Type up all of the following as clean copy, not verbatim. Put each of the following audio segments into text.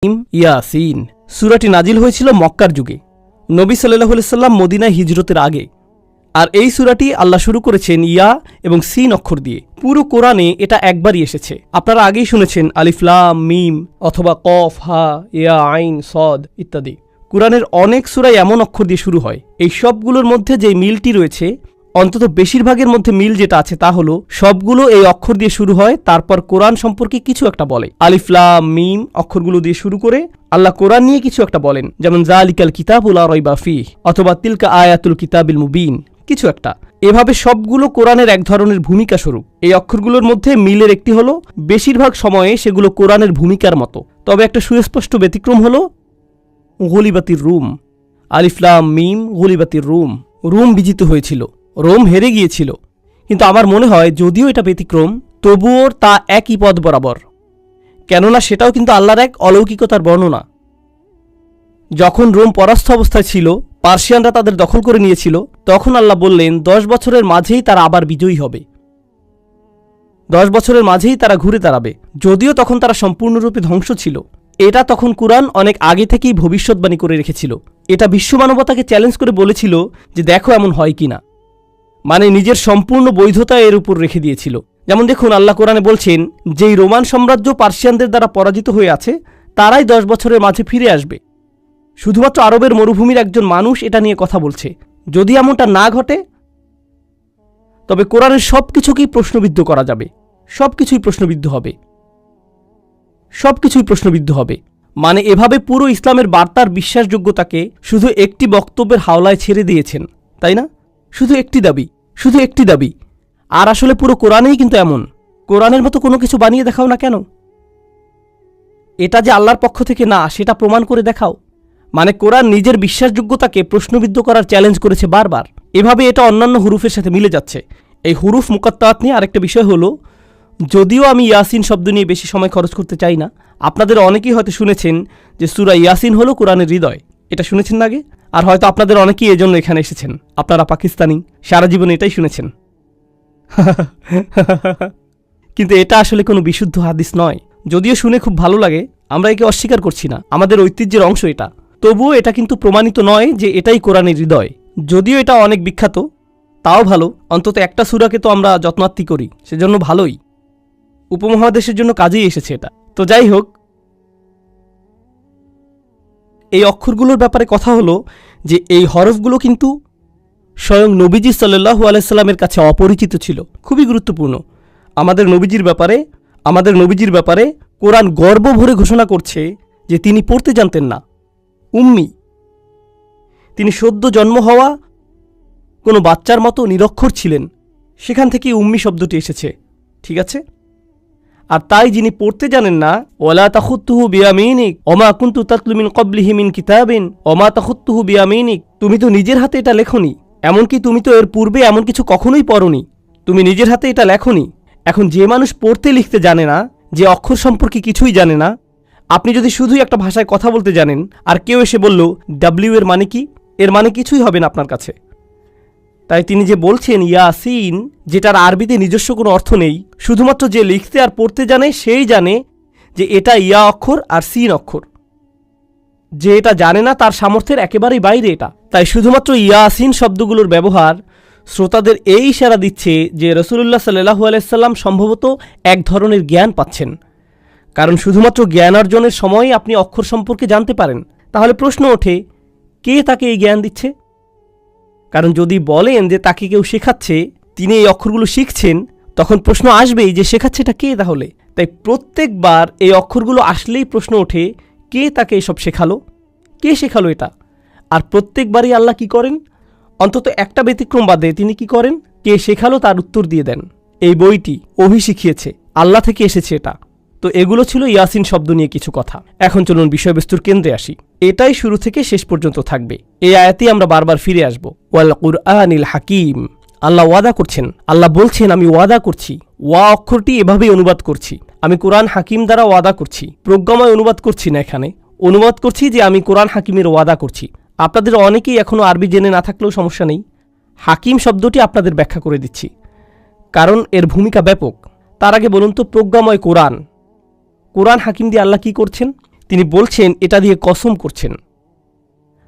ইয়াসিন সূরাটি নাজিল হয়েছিল মক্কার যুগে, নবী সাল্লাল্লাহু আলাইহি সাল্লাম মদিনায় হিজরতের আগে। আর এই সূরাটি আল্লাহ শুরু করেছেন ইয়া এবং সিন অক্ষর দিয়ে। পুরো কোরআনে এটা একবারই এসেছে। আপনারা আগেই শুনেছেন আলিফ লাম মিম অথবা কফ হা ইয়া আইন সদ ইত্যাদি। কোরআনের অনেক সূরাই এমন অক্ষর দিয়ে শুরু হয়। এই সবগুলোর মধ্যে যে মিলটি রয়েছে, অন্তত বেশিরভাগের মধ্যে মিল যেটা আছে তা হলো সবগুলো এই অক্ষর দিয়ে শুরু হয়, তারপর কোরআন সম্পর্কে কিছু একটা বলে। আলিফ লাম মিম অক্ষরগুলো দিয়ে শুরু করে আল্লাহ কোরআন নিয়ে কিছু একটা বলেন, যেমন যালিকাল কিতাবুল লা রাইবা ফিহ অথবা তিলকা আয়াতুল কিতাবিল মুবিন, কিছু একটা। এভাবে সবগুলো কোরআনের এক ধরনের ভূমিকা স্বরূপ। এই অক্ষরগুলোর মধ্যে মিলের একটি হলো বেশিরভাগ সময়ে সেগুলো কোরআনের ভূমিকার মতো। তবে একটা সুস্পষ্ট ব্যতিক্রম হলো গলিবাতির রুম। আলিফ লাম মিম গলিবাতির রুম, রুম বিজিত হয়েছিল, রোম হেরে গিয়েছিল। কিন্তু আমার মনে হয় যদিও এটা ব্যতিক্রম, তবুও তা একই পদ বরাবর, কেননা সেটাও কিন্তু আল্লাহর এক অলৌকিকতার বর্ণনা। যখন রোম পরাস্ত অবস্থায় ছিল, পার্সিয়ানরা তাদের দখল করে নিয়েছিল, তখন আল্লাহ বললেন 10 বছরের মাঝেই তারা আবার বিজয়ী হবে, 10 বছরের মাঝেই তারা ঘুরে দাঁড়াবে। যদিও তখন তারা সম্পূর্ণরূপে ধ্বংস ছিল। এটা তখন কুরআন অনেক আগে থেকেই ভবিষ্যৎবাণী করে রেখেছিল। এটা বিশ্বমানবতাকে চ্যালেঞ্জ করে বলেছিল যে দেখো এমন হয় কিনা, মানে নিজের সম্পূর্ণ বৈধতা এর উপর রেখে দিয়েছিল। যেমন দেখুন আল্লাহ কোরআনে বলছেন যেই রোমান সাম্রাজ্য পার্সিয়ানদের দ্বারা পরাজিত হয়ে আছে, তারাই 10 বছরের মাঝে ফিরে আসবে। শুধুমাত্র আরবের মরুভূমির একজন মানুষ এটা নিয়ে কথা বলছে। যদি এমনটা না ঘটে, তবে কোরআনের সবকিছুকেই প্রশ্নবিদ্ধ করা যাবে, সবকিছুই প্রশ্নবিদ্ধ হবে, সবকিছুই প্রশ্নবিদ্ধ হবে। মানে এভাবে পুরো ইসলামের বার্তার বিশ্বাসযোগ্যতাকে শুধু একটি বক্তব্যের হাওলায় ছেড়ে দিয়েছেন, তাই না? শুধু একটি দাবি, শুধু একটি দাবি। আর আসলে পুরো কোরআনেই কিন্তু এমন। কোরআনের মতো কোনো কিছু বানিয়ে দেখাও না কেন, এটা যে আল্লাহর পক্ষ থেকে না সেটা প্রমাণ করে দেখাও। মানে কোরআন নিজের বিশ্বাসযোগ্যতাকে প্রশ্নবিদ্ধ করার চ্যালেঞ্জ করেছে বারবার। এভাবে এটা অন্যান্য হুরুফের সাথে মিলে যাচ্ছে। এই হুরুফ মুকাত্তাত নিয়ে আরেকটা বিষয় হলো, যদিও আমি ইয়াসিন শব্দ নিয়ে বেশি সময় খরচ করতে চাই না, আপনাদের অনেকেই হয়তো শুনেছেন যে সূরা ইয়াসিন হলো কোরআনের হৃদয়। এটা শুনেছেন না আগে? আর হয়তো আপনাদের অনেকেই এজন্য এখানে এসেছেন। আপনারা পাকিস্তানি, সারা জীবন এটাই শুনেছেন। কিন্তু এটা আসলে কোনো বিশুদ্ধ হাদিস নয়। যদিও শুনে খুব ভালো লাগে, আমরা একে অস্বীকার করছি না, আমাদের ঐতিহ্যের অংশ এটা। তবুও এটা কিন্তু প্রমাণিত নয় যে এটাই কোরআনের হৃদয়। যদিও এটা অনেক বিখ্যাত, তাও ভালো, অন্তত একটা সূরাকে তো আমরা যত্নার্থী করি, সেজন্য ভালোই। উপমহাদেশের জন্য কাজেই এসেছে এটা। তো যাই হোক, এই অক্ষরগুলোর ব্যাপারে কথা হলো যে এই হরফগুলো কিন্তু স্বয়ং নবীজি সাল্লাল্লাহু আলাইহি সাল্লামের কাছে অপরিচিত ছিল। খুবই গুরুত্বপূর্ণ। আমাদের নবীজির ব্যাপারে কোরআন গর্ব ভরে ঘোষণা করছে যে তিনি পড়তে জানতেন না, উম্মি। তিনি সদ্য জন্ম হওয়া কোনো বাচ্চার মতো নিরক্ষর ছিলেন। সেখান থেকেই উম্মি শব্দটি এসেছে, ঠিক আছে? আর তাই যিনি পড়তে জানেন না, ওয়ালা তাখুত্তুহু বিয়ামিনিক ওমা কুনতু তাতলু মিন ক্বাবলিহি মিন কিতাবিন ওমা তাখুত্তুহু বিয়ামিনিক, তুমি তো নিজের হাতে এটা লেখনি, এমনকি তুমি তো এর পূর্বে এমন কিছু কখনোই পড়নি, তুমি নিজের হাতে এটা লেখনি। এখন যে মানুষ পড়তে লিখতে জানে না, যে অক্ষর সম্পর্কে কিছুই জানে না, আপনি যদি শুধুই একটা ভাষায় কথা বলতে জানেন আর কেউ এসে বলল ডাব্লিউ এর মানে কি, এর মানে কিছুই হবে না আপনার কাছে। তাই তিনি যে বলছেন ইয়াসিন, যেটার আরবিতে নিজস্ব কোনো অর্থ নেই, শুধুমাত্র যে লিখতে আর পড়তে জানে সেই জানে যে এটা ইয়া অক্ষর আর সিন অক্ষর। যে এটা জানে না তার সামর্থ্যের একেবারেই বাইরে এটা। তাই শুধুমাত্র ইয়াসিন শব্দগুলোর ব্যবহার শ্রোতাদের এই ইশারা দিচ্ছে যে রাসূলুল্লাহ সাল্লাল্লাহু আলাইহি সাল্লাম সম্ভবত এক ধরনের জ্ঞান পাচ্ছেন। কারণ শুধুমাত্র জ্ঞান অর্জনের সময় আপনি অক্ষর সম্পর্কে জানতে পারেন। তাহলে প্রশ্ন ওঠে, কে তাকে এই জ্ঞান দিচ্ছে? কারণ যদি বলেন যে তাকে কেউ শেখাচ্ছে, তিনি এই অক্ষরগুলো শিখছেন, তখন প্রশ্ন আসবেই যে শেখাচ্ছে এটা কে তাহলে? তাই প্রত্যেকবার এই অক্ষরগুলো আসলেই প্রশ্ন ওঠে, কে তাকে এসব শেখালো, কে শেখালো এটা? আর প্রত্যেকবারই আল্লাহ কি করেন? অন্তত একটা ব্যতিক্রম বাদে তিনি কি করেন? কে শেখালো তার উত্তর দিয়ে দেন। এই বইটি ওহী শিখিয়েছে, আল্লাহ থেকে এসেছে এটা। তো এগুলো ছিল ইয়াসিন শব্দ নিয়ে কিছু কথা। এখন চলুন বিষয়বস্তুর কেন্দ্রে আসি। এটাই শুরু থেকে শেষ পর্যন্ত থাকবে। এই আয়াতেই আমরা বারবার ফিরে আসব। ওয়াল কুরআনিল হাকিম, আল্লাহ ওয়াদা করছেন, আল্লাহ বলছেন আমি ওয়াদা করছি, ওয়া অক্ষরটি এভাবেই অনুবাদ করছি, আমি কোরআন হাকিম দ্বারা ওয়াদা করছি। প্রজ্ঞাময় অনুবাদ করছি না, এখানে অনুবাদ করছি যে আমি কোরআন হাকিমের ওয়াদা করছি। আপনাদের অনেকেই এখনও আরবি জেনে না থাকলেও সমস্যা নেই, হাকিম শব্দটি আপনাদের ব্যাখ্যা করে দিচ্ছি, কারণ এর ভূমিকা ব্যাপক। তার আগে বলুন তো, প্রজ্ঞাময় কোরআন, কোরআন হাকিম দিয়ে আল্লাহ কি করছেন? তিনি বলছেন এটা দিয়ে কসম করছেন।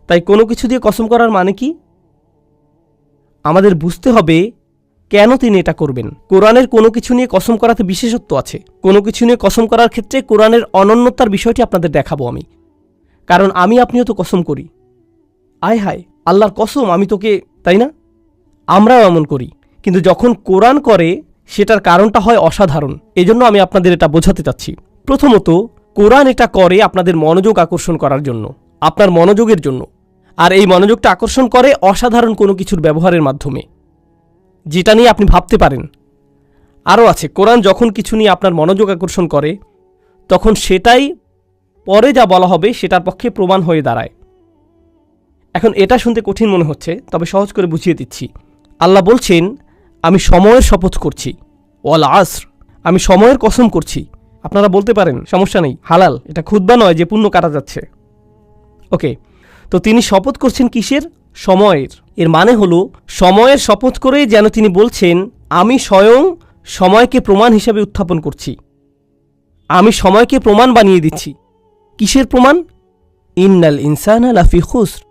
তাই কোনো কিছু দিয়ে কসম করার মানে কি? আমাদের বুঝতে হবে কেন তিনি এটা করবেন। কোরআনের কোনো কিছু নিয়ে কসম করাতে বিশেষত্ব আছে। কোনো কিছু নিয়ে কসম করার ক্ষেত্রে কোরআনের অনন্যতার বিষয়টি আপনাদের দেখাবো আমি। কারণ আপনিও তো কসম করি, আয় হায় আল্লাহর কসম আমি তোকে, তাই না? আমরাও এমন করি, কিন্তু যখন কোরআন করে সেটার কারণটা হয় অসাধারণ। এজন্য আমি আপনাদের এটা বোঝাতে চাচ্ছি। প্রথমত, কোরআন এটা করে আপনাদের মনোযোগ আকর্ষণ করার জন্য, আপনার মনোযোগের জন্য। আর এই মনোযোগটা আকর্ষণ করে অসাধারণ কোনো কিছুর ব্যবহারের মাধ্যমে, যেটা নিয়ে আপনি ভাবতে পারেন। আরও আছে, কোরআন যখন কিছু নিয়ে আপনার মনোযোগ আকর্ষণ করে তখন সেটাই পরে যা বলা হবে সেটার পক্ষে প্রমাণ হয়ে দাঁড়ায়। এখন এটা শুনতে কঠিন মনে হচ্ছে, তবে সহজ করে বুঝিয়ে দিচ্ছি। আল্লাহ বলছেন আমি সময়ের শপথ করছি, ওয়াল আসর, আমি সময়ের কসম করছি। আপনারা বলতে পারেন সমস্যা নেই, হালাল, এটা খুতবা নয় যে পুণ্য কাটা যাচ্ছে। ওকে, তো তিনি শপথ করছেন কিসের? সময়ের। এর মানে হলো সময়ের শপথ করে যেন তিনি বলছেন আমি স্বয়ং সময়কে প্রমাণ হিসাবে উত্থাপন করছি, আমি সময়কে প্রমাণ বানিয়ে দিচ্ছি। কিসের প্রমাণ? ইন্নাল ইনসানা লাফি খুসর,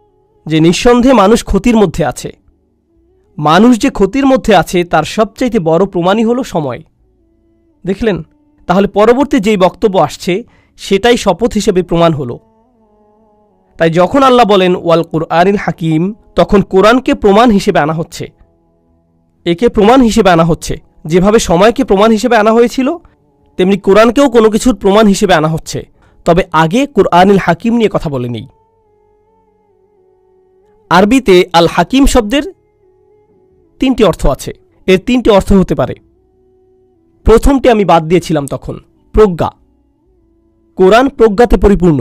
যে নিঃসন্দেহে মানুষ ক্ষতির মধ্যে আছে। মানুষ যে ক্ষতির মধ্যে আছে তার সবচাইতে বড় প্রমাণই হলো সময়। দেখলেন? তাহলে পরবর্তী যেই বক্তব্য আসছে সেটাই শপথ হিসেবে প্রমাণ হলো। তাই যখন আল্লাহ বলেন ওয়াল কুরআনিল হাকিম, তখন কোরআনকে প্রমাণ হিসেবে আনা হচ্ছে। একে প্রমাণ হিসেবে আনা হচ্ছে। যেভাবে সময়কে প্রমাণ হিসেবে আনা হয়েছিল, তেমনি কোরআনকেও কোনো কিছুর প্রমাণ হিসেবে আনা হচ্ছে। তবে আগে কুরআনিল হাকিম নিয়ে কথা বলে নেই। আরবিতে আল হাকিম শব্দের 3টি অর্থ আছে। এর 3টি অর্থ হতে পারে। প্রথমটি আমি বাদ দিয়েছিলাম তখন, প্রজ্ঞা। কোরআন প্রজ্ঞাতে পরিপূর্ণ।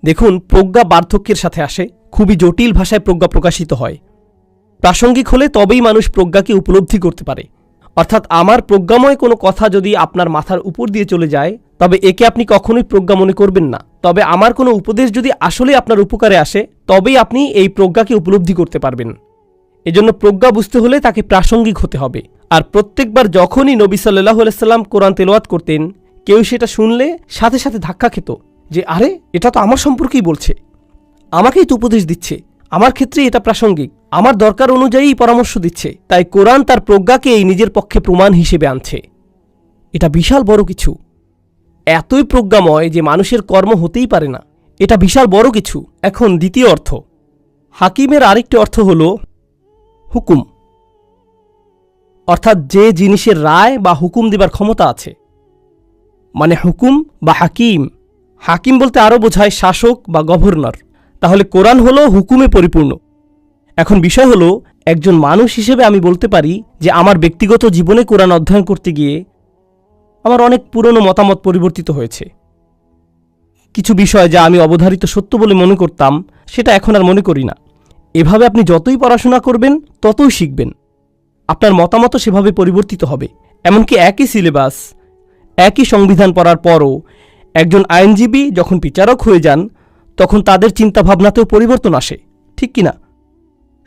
দেখুন, প্রজ্ঞা বার্ধক্যের সাথে আসে, খুবই জটিল ভাষায় প্রজ্ঞা প্রকাশিত হয়। প্রাসঙ্গিক হলে তবেই মানুষ প্রজ্ঞাকে উপলব্ধি করতে পারে। অর্থাৎ আমার প্রজ্ঞাময় কোনো কথা যদি আপনার মাথার উপর দিয়ে চলে যায়, তবে একে আপনি কখনোই প্রজ্ঞা মনে করবেন না। তবে আমার কোনো উপদেশ যদি আসলে আপনার উপকারে আসে, তবেই আপনি এই প্রজ্ঞাকে উপলব্ধি করতে পারবেন। এজন্য প্রজ্ঞা বুঝতে হলে তাকে প্রাসঙ্গিক হতে হবে। আর প্রত্যেকবার যখনই নবী সাল্লাল্লাহু আলাইহি সাল্লাম কোরআন তেলাওয়াত করতেন, কেউ সেটা শুনলে সাথে সাথে ধাক্কা খেত যে আরে, এটা তো আমার সম্পর্কেই বলছে, আমাকেই তো উপদেশ দিচ্ছে, আমার ক্ষেত্রে এটা প্রাসঙ্গিক, আমার দরকার অনুযায়ী পরামর্শ দিচ্ছে। তাই কোরআন তার প্রজ্ঞাকে এই নিজের পক্ষে প্রমাণ হিসেবে আনছে। এটা বিশাল বড় কিছু, এতই প্রজ্ঞাময় যে মানুষের কর্ম হতেই পারে না। এটা বিশাল বড় কিছু। এখন দ্বিতীয় অর্থ, হাকিমের আরেকটি অর্থ হল হুকুম, অর্থাৎ যে জিনিসের রায় বা হুকুম দেবার ক্ষমতা আছে, মানে হুকুম বা হাকিম। হাকিম বলতে আরও বোঝায় শাসক বা গভর্নর। তাহলে কোরআন হলো হুকুমে পরিপূর্ণ। এখন বিষয় হলো, একজন মানুষ হিসেবে আমি বলতে পারি যে আমার ব্যক্তিগত জীবনে কোরআন অধ্যয়ন করতে গিয়ে আমার অনেক পুরনো মতামত পরিবর্তিত হয়েছে। কিছু বিষয় যা আমি অবধারিত সত্য বলে মনে করতাম, সেটা এখন আর মনে করি না। এভাবে আপনি যতই পড়াশোনা করবেন ততই শিখবেন, আপনার মতামতও সেভাবে পরিবর্তিত হবে। এমনকি একই সিলেবাস, একই সংবিধান পড়ার পরও একজন আইনজীবী যখন বিচারক হয়ে যান, তখন তাদের চিন্তাভাবনাতেও পরিবর্তন আসে, ঠিক কিনা?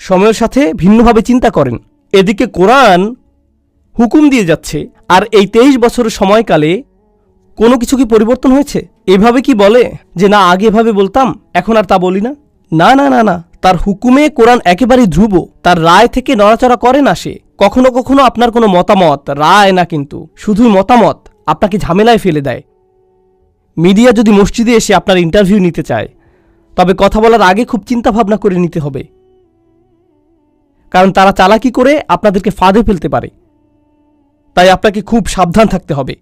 সময়ের সাথে ভিন্নভাবে চিন্তা করেন। এদিকে কোরআন হুকুম দিয়ে যাচ্ছে, আর এই 23 বছরের সময়কালে কোনো কিছু কি পরিবর্তন হয়েছে? এভাবে কি বলে যে না, আগে এভাবে বলতাম, এখন আর তা বলি না? না না না না, তার হুকুমে কোরআন একেবারেই ধ্রুব। তার রায় থেকে নড়াচড়া করে না সে। কখনো কখনো আপনার কোনো মতামত, রায় না কিন্তু শুধুই মতামত, আপনাকে ঝামেলায় ফেলে দেয়। মিডিয়া যদি মসজিদে এসে আপনার ইন্টারভিউ নিতে চায়, তবে কথা বলার আগে খুব চিন্তা ভাবনা করে নিতে হবে, কারণ তারা চালাকি করে আপনাদেরকে ফাঁদে ফেলতে পারে। তাই আপনাকে খুব সাবধান থাকতে হবে।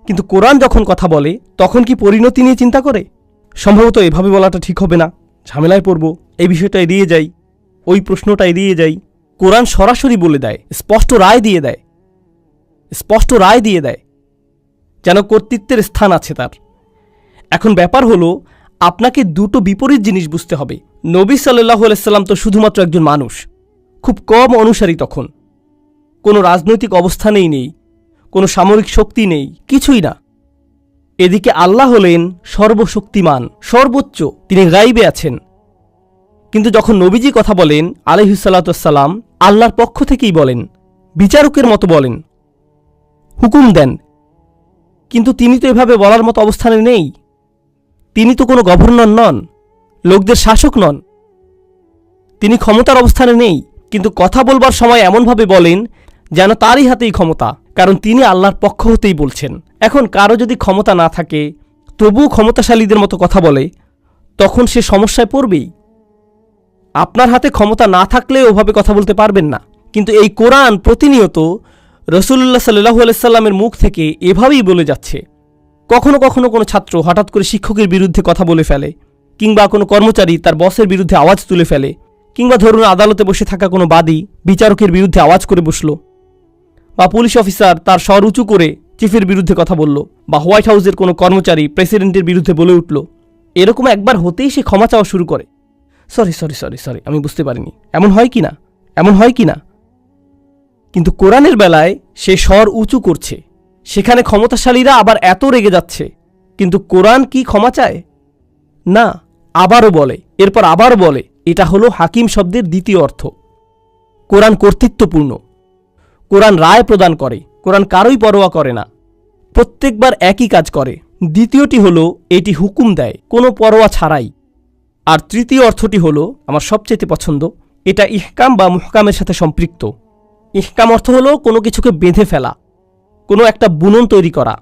কিন্তু কোরআন যখন কথা বলে, তখন কি পরিণতি নিয়ে চিন্তা করে? সম্ভবত এভাবে বলাটা ঠিক হবে না, ঝামেলায় পড়ব, এই বিষয়টা এড়িয়ে যাই, ওই প্রশ্নটা এড়িয়ে যাই। কোরআন সরাসরি বলে দেয়, স্পষ্ট রায় দিয়ে দেয়, স্পষ্ট রায় দিয়ে দেয়, যেন কর্তৃত্বের স্থান আছে তার। এখন ব্যাপার হলো, আপনাকে দুটো বিপরীত জিনিস বুঝতে হবে। নবী সাল্লাল্লাহু আলাইহি সাল্লাম তো শুধুমাত্র একজন মানুষ, খুব কম অনুসারী তখন, কোনো রাজনৈতিক অবস্থানেই নেই, কোনো সামরিক শক্তি নেই, কিছুই না। এদিকে আল্লাহ হলেন সর্বশক্তিমান, সর্বোচ্চ, তিনি গাইবে আছেন। কিন্তু যখন নবীজি কথা বলেন আলাইহিসসালাতু ওয়াসসালাম, আল্লাহর পক্ষ থেকেই বলেন, বিচারকের মতো বলেন, হুকুম দেন। কিন্তু তিনি তো এভাবে বলার মতো অবস্থানে নেই। তিনি তো কোনো গভর্নর নন, লোকদের শাসক নন, তিনি ক্ষমতার অবস্থানে নেই, কিন্তু কথা বলবার সময় এমনভাবে বলেন যেন তারই হাতেই ক্ষমতা, কারণ তিনি আল্লাহর পক্ষ হতেই বলছেন। এখন কারো যদি ক্ষমতা না থাকে তবুও ক্ষমতাশালীদের মতো কথা বলে, তখন সে সমস্যায় পড়বেই। আপনার হাতে ক্ষমতা না থাকলে ওভাবে কথা বলতে পারবেন না। কিন্তু এই কোরআন প্রতিনিয়ত রাসূলুল্লাহ সাল্লাল্লাহু আলাইহি সাল্লামের মুখ থেকে এভাবেই বলে যাচ্ছে। কখনো কখনো কোনো ছাত্র হঠাৎ করে শিক্ষকের বিরুদ্ধে কথা বলে ফেলে, কিংবা কোনো কর্মচারী তার বসের বিরুদ্ধে আওয়াজ তুলে ফেলে, কিংবা ধরুন আদালতে বসে থাকা কোনো বাদী বিচারকের বিরুদ্ধে আওয়াজ করে বসল, বা পুলিশ অফিসার তার স্বর উঁচু করে চিফের বিরুদ্ধে কথা বলল, বা হোয়াইট হাউসের কোনো কর্মচারী প্রেসিডেন্টের বিরুদ্ধে বলে উঠল। এরকম একবার হতেই সে ক্ষমা চাওয়া শুরু করে, সরি সরি সরি সরি আমি বুঝতে পারিনি, এমন হয় কি না, এমন হয় কি না। কিন্তু কোরআনের বেলায় সে স্বর উঁচু করছে, সেখানে ক্ষমতাশালীরা আবার এত রেগে যাচ্ছে, কিন্তু কোরআন কি ক্ষমা চায় না, আবারও বলে, এরপর আবার বলে। এটা হলো হাকিম শব্দের দ্বিতীয় অর্থ। কোরআন কর্তৃত্বপূর্ণ, কোরআন রায় প্রদান করে, কোরআন কারোই পরোয়া করে না, প্রত্যেকবার একই কাজ করে। দ্বিতীয়টি হলো এটি হুকুম দেয় কোনো পরোয়া ছাড়াই। আর তৃতীয় অর্থটি হলো আমার সবচেয়ে পছন্দ, এটা ইহকাম বা মুহকামের সাথে সম্পৃক্ত। ইহকাম অর্থ হলো কোনো কিছুকে বেঁধে ফেলা, কোনো একটা বুনন তৈরি করা,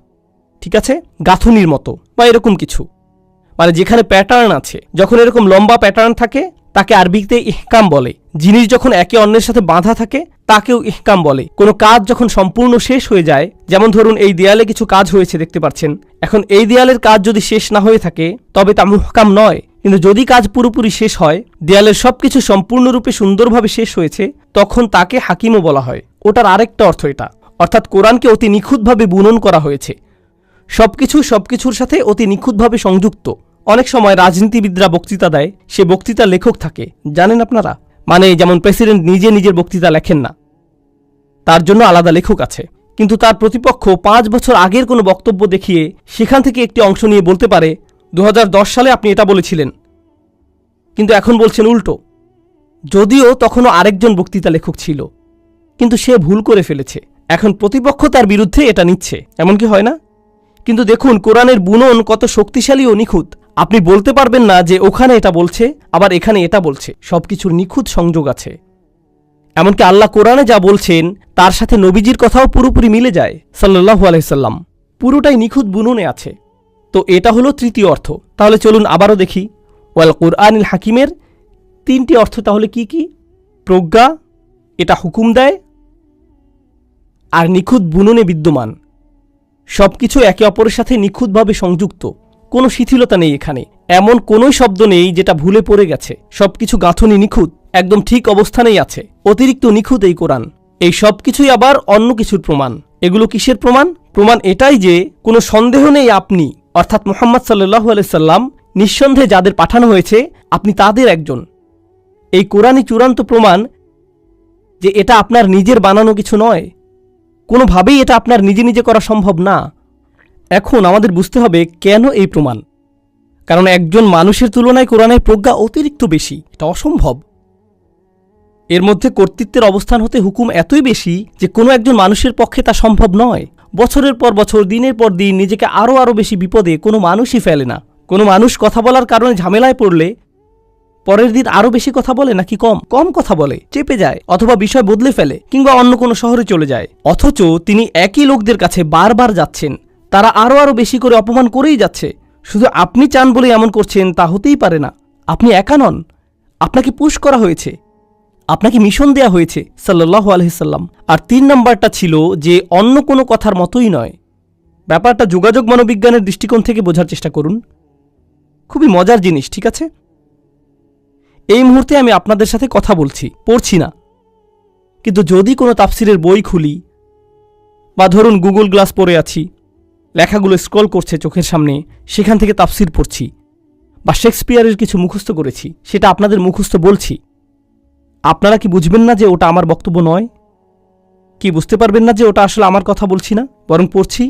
ঠিক আছে, গাঁথুনির মতো বা এরকম কিছু, মানে যেখানে প্যাটার্ন আছে। যখন এরকম লম্বা প্যাটার্ন থাকে তাকে আরবিতে ইহকাম বলে। জিনিস যখন একে অন্যের সাথে বাঁধা থাকে তাকেও ইহকাম বলে। কোনো কাজ যখন সম্পূর্ণ শেষ হয়ে যায়, যেমন ধরুন এই দেয়ালে কিছু কাজ হয়েছে দেখতে পাচ্ছেন, এখন এই দেয়ালের কাজ যদি শেষ না হয়ে থাকে তবে তা মুহকাম নয়। কিন্তু যদি কাজ পুরোপুরি শেষ হয়, দেয়ালের সবকিছু সম্পূর্ণরূপে সুন্দরভাবে শেষ হয়েছে, তখন তাকে হাকিমও বলা হয়। ওটার আরেকটা অর্থ এটা, অর্থাৎ কোরআনকে অতি নিখুঁতভাবে বুনন করা হয়েছে, সবকিছুর সাথে অতি নিখুঁতভাবে সংযুক্ত। অনেক সময় রাজনীতিবিদরা বক্তৃতা দেয়, সে বক্তৃতার লেখক থাকে, জানেন আপনারা, মানে যেমন প্রেসিডেন্ট নিজে নিজের বক্তৃতা লেখেন না, তার জন্য আলাদা লেখক আছে। কিন্তু তার প্রতিপক্ষ 5 বছর আগের কোনো বক্তব্য দেখিয়ে সেখান থেকে একটি অংশ নিয়ে বলতে পারে 2010 সালে আপনি এটা বলেছিলেন, কিন্তু এখন বলছেন উল্টো, যদিও তখনও আরেকজন বক্তৃতা লেখক ছিল, কিন্তু সে ভুল করে ফেলেছে। এখন প্রতিপক্ষ তার বিরুদ্ধে এটা নিচ্ছে, এমন কি হয় না? কিন্তু দেখুন কোরআনের বুনন কত শক্তিশালী ও নিখুঁত। আপনি বলতে পারবেন না যে ওখানে এটা বলছে আবার এখানে এটা বলছে, সবকিছুর নিখুঁত সংযোগ আছে। এমনকি আল্লাহ কোরআনে যা বলছেন তার সাথে নবীজির কথাও পুরোপুরি মিলে যায় সাল্লাল্লাহু আলাইহি সাল্লাম, পুরোটাই নিখুঁত বুননে আছে। তো এটা হলো তৃতীয় অর্থ। তাহলে চলুন আবারও দেখি ওয়াল কুরআনিল হাকিমের 3টি অর্থ তাহলে কি কি? প্রজ্ঞা, এটা হুকুম দেয়, আর নিখুঁত বুননে বিদ্যমান। সবকিছু একে অপরের সাথে নিখুঁতভাবে সংযুক্ত, কোনো শিথিলতা নেই এখানে, এমন কোনোই শব্দ নেই যেটা ভুলে পড়ে গেছে। সবকিছু গাঁথনি নিখুঁত, একদম ঠিক অবস্থানেই আছে, অতিরিক্ত নিখুঁত এই কোরআন। এই সব কিছুই আবার অন্য কিছুর প্রমাণ। এগুলো কিসের প্রমাণ? প্রমাণ এটাই যে কোনো সন্দেহ নেই আপনি, অর্থাৎ মুহাম্মদ সাল্লাল্লাহু আলাইহি সাল্লাম, নিঃসন্দেহে যাদের পাঠানো হয়েছে আপনি তাদের একজন। এই কোরআনই চূড়ান্ত প্রমাণ যে এটা আপনার নিজের বানানো কিছু নয়, কোনোভাবেই এটা আপনার নিজে নিজে করা সম্ভব না। এখন আমাদের বুঝতে হবে কেন এই প্রমাণ। কারণ একজন মানুষের তুলনায় কোরআনের প্রজ্ঞা অতিরিক্ত বেশি, এটা অসম্ভব। এর মধ্যে কর্তৃত্বের অবস্থান হতে হুকুম এতই বেশি যে কোনো একজন মানুষের পক্ষে তা সম্ভব নয়। বছরের পর বছর, দিনের পর দিন নিজেকে আরও বেশি বিপদে কোনো মানুষই ফেলে না। কোনো মানুষ কথা বলার কারণে ঝামেলায় পড়লে পরের দিন আরও বেশি কথা বলে নাকি কম কথা বলে, চেপে যায়, অথবা বিষয় বদলে ফেলে, কিংবা অন্য কোনো শহরে চলে যায়। অথচ তিনি একই লোকদের কাছে বারবার যাচ্ছেন, তারা আরও বেশি করে অপমান করেই যাচ্ছে। শুধু আপনি চান বলে এমন করছেন তা হতেই পারে না। আপনি একা নন, আপনাকে পুশ করা হয়েছে, আপনাকে মিশন দেয়া হয়েছে সাল্লাল্লাহু আলাইহি সাল্লাম। আর 3 নম্বরটা ছিল যে অন্য কোনো কথার মতোই নয়। ব্যাপারটা যোগাযোগ মনোবিজ্ঞানের দৃষ্টিকোণ থেকে বোঝার চেষ্টা করুন, খুবই মজার জিনিস, ঠিক আছে? এই মুহূর্তে আমি আপনাদের সাথে কথা বলছি, পড়ছি না, কিন্তু যদি কোনো তাফসিরের বই খুলি, বা ধরুন গুগল গ্লাস পরে আছি, লেখাগুলো স্ক্রল করছে চোখের সামনে, সেখান থেকে তাফসির পড়ছি, বা শেক্সপিয়ারের কিছু মুখস্থ করেছি, সেটা আপনাদের মুখস্থ বলছি, আপনারা কি বুঝবেন না যে ওটা আমার বক্তব্য নয়? কি বুঝতে পারবেন না যে ওটা আসলে আমার কথা বলছি না, বরং পড়ছি?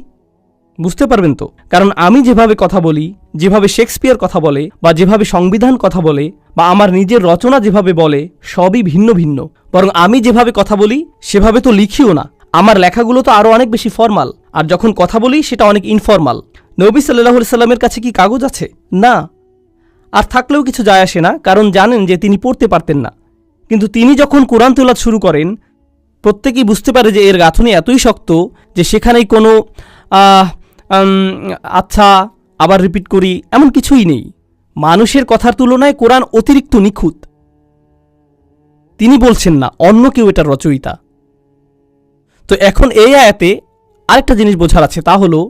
বুঝতে পারবেন তো? কারণ আমি যেভাবে কথা বলি, যেভাবে শেক্সপিয়ার কথা বলে, বা যেভাবে সংবিধান কথা বলে, বা আমার নিজের রচনা যেভাবে বলে, সবই ভিন্ন ভিন্ন। বরং আমি যেভাবে কথা বলি সেভাবে তো লিখিও না। আমার লেখাগুলো তো আরও অনেক বেশি ফর্মাল, আর যখন কথা বলি সেটা অনেক ইনফর্মাল। নবী সাল্লাল্লাহু আলাইহি সাল্লামের কাছে কি কাগজ আছে? না। আর থাকলেও কিছু যায় আসে না, কারণ জানেন যে তিনি পড়তে পারতেন না। কিন্তু তিনি যখন কোরআন তেলাওয়াত শুরু করেন, প্রত্যেকেই বুঝতে পারে যে এর গাঁথনি এতই শক্ত যে সেখানেই কোনো আচ্ছা আবার রিপিট করি এমন কিছুই নেই। মানুষের কথার তুলনায় কোরআন অতিরিক্ত নিখুঁত। তিনি বলছেন না, অন্য কেউ এটার রচয়িতা। তো এখন এই আয়াতে আরেকটা জিনিস বোঝার আছে, তা হলো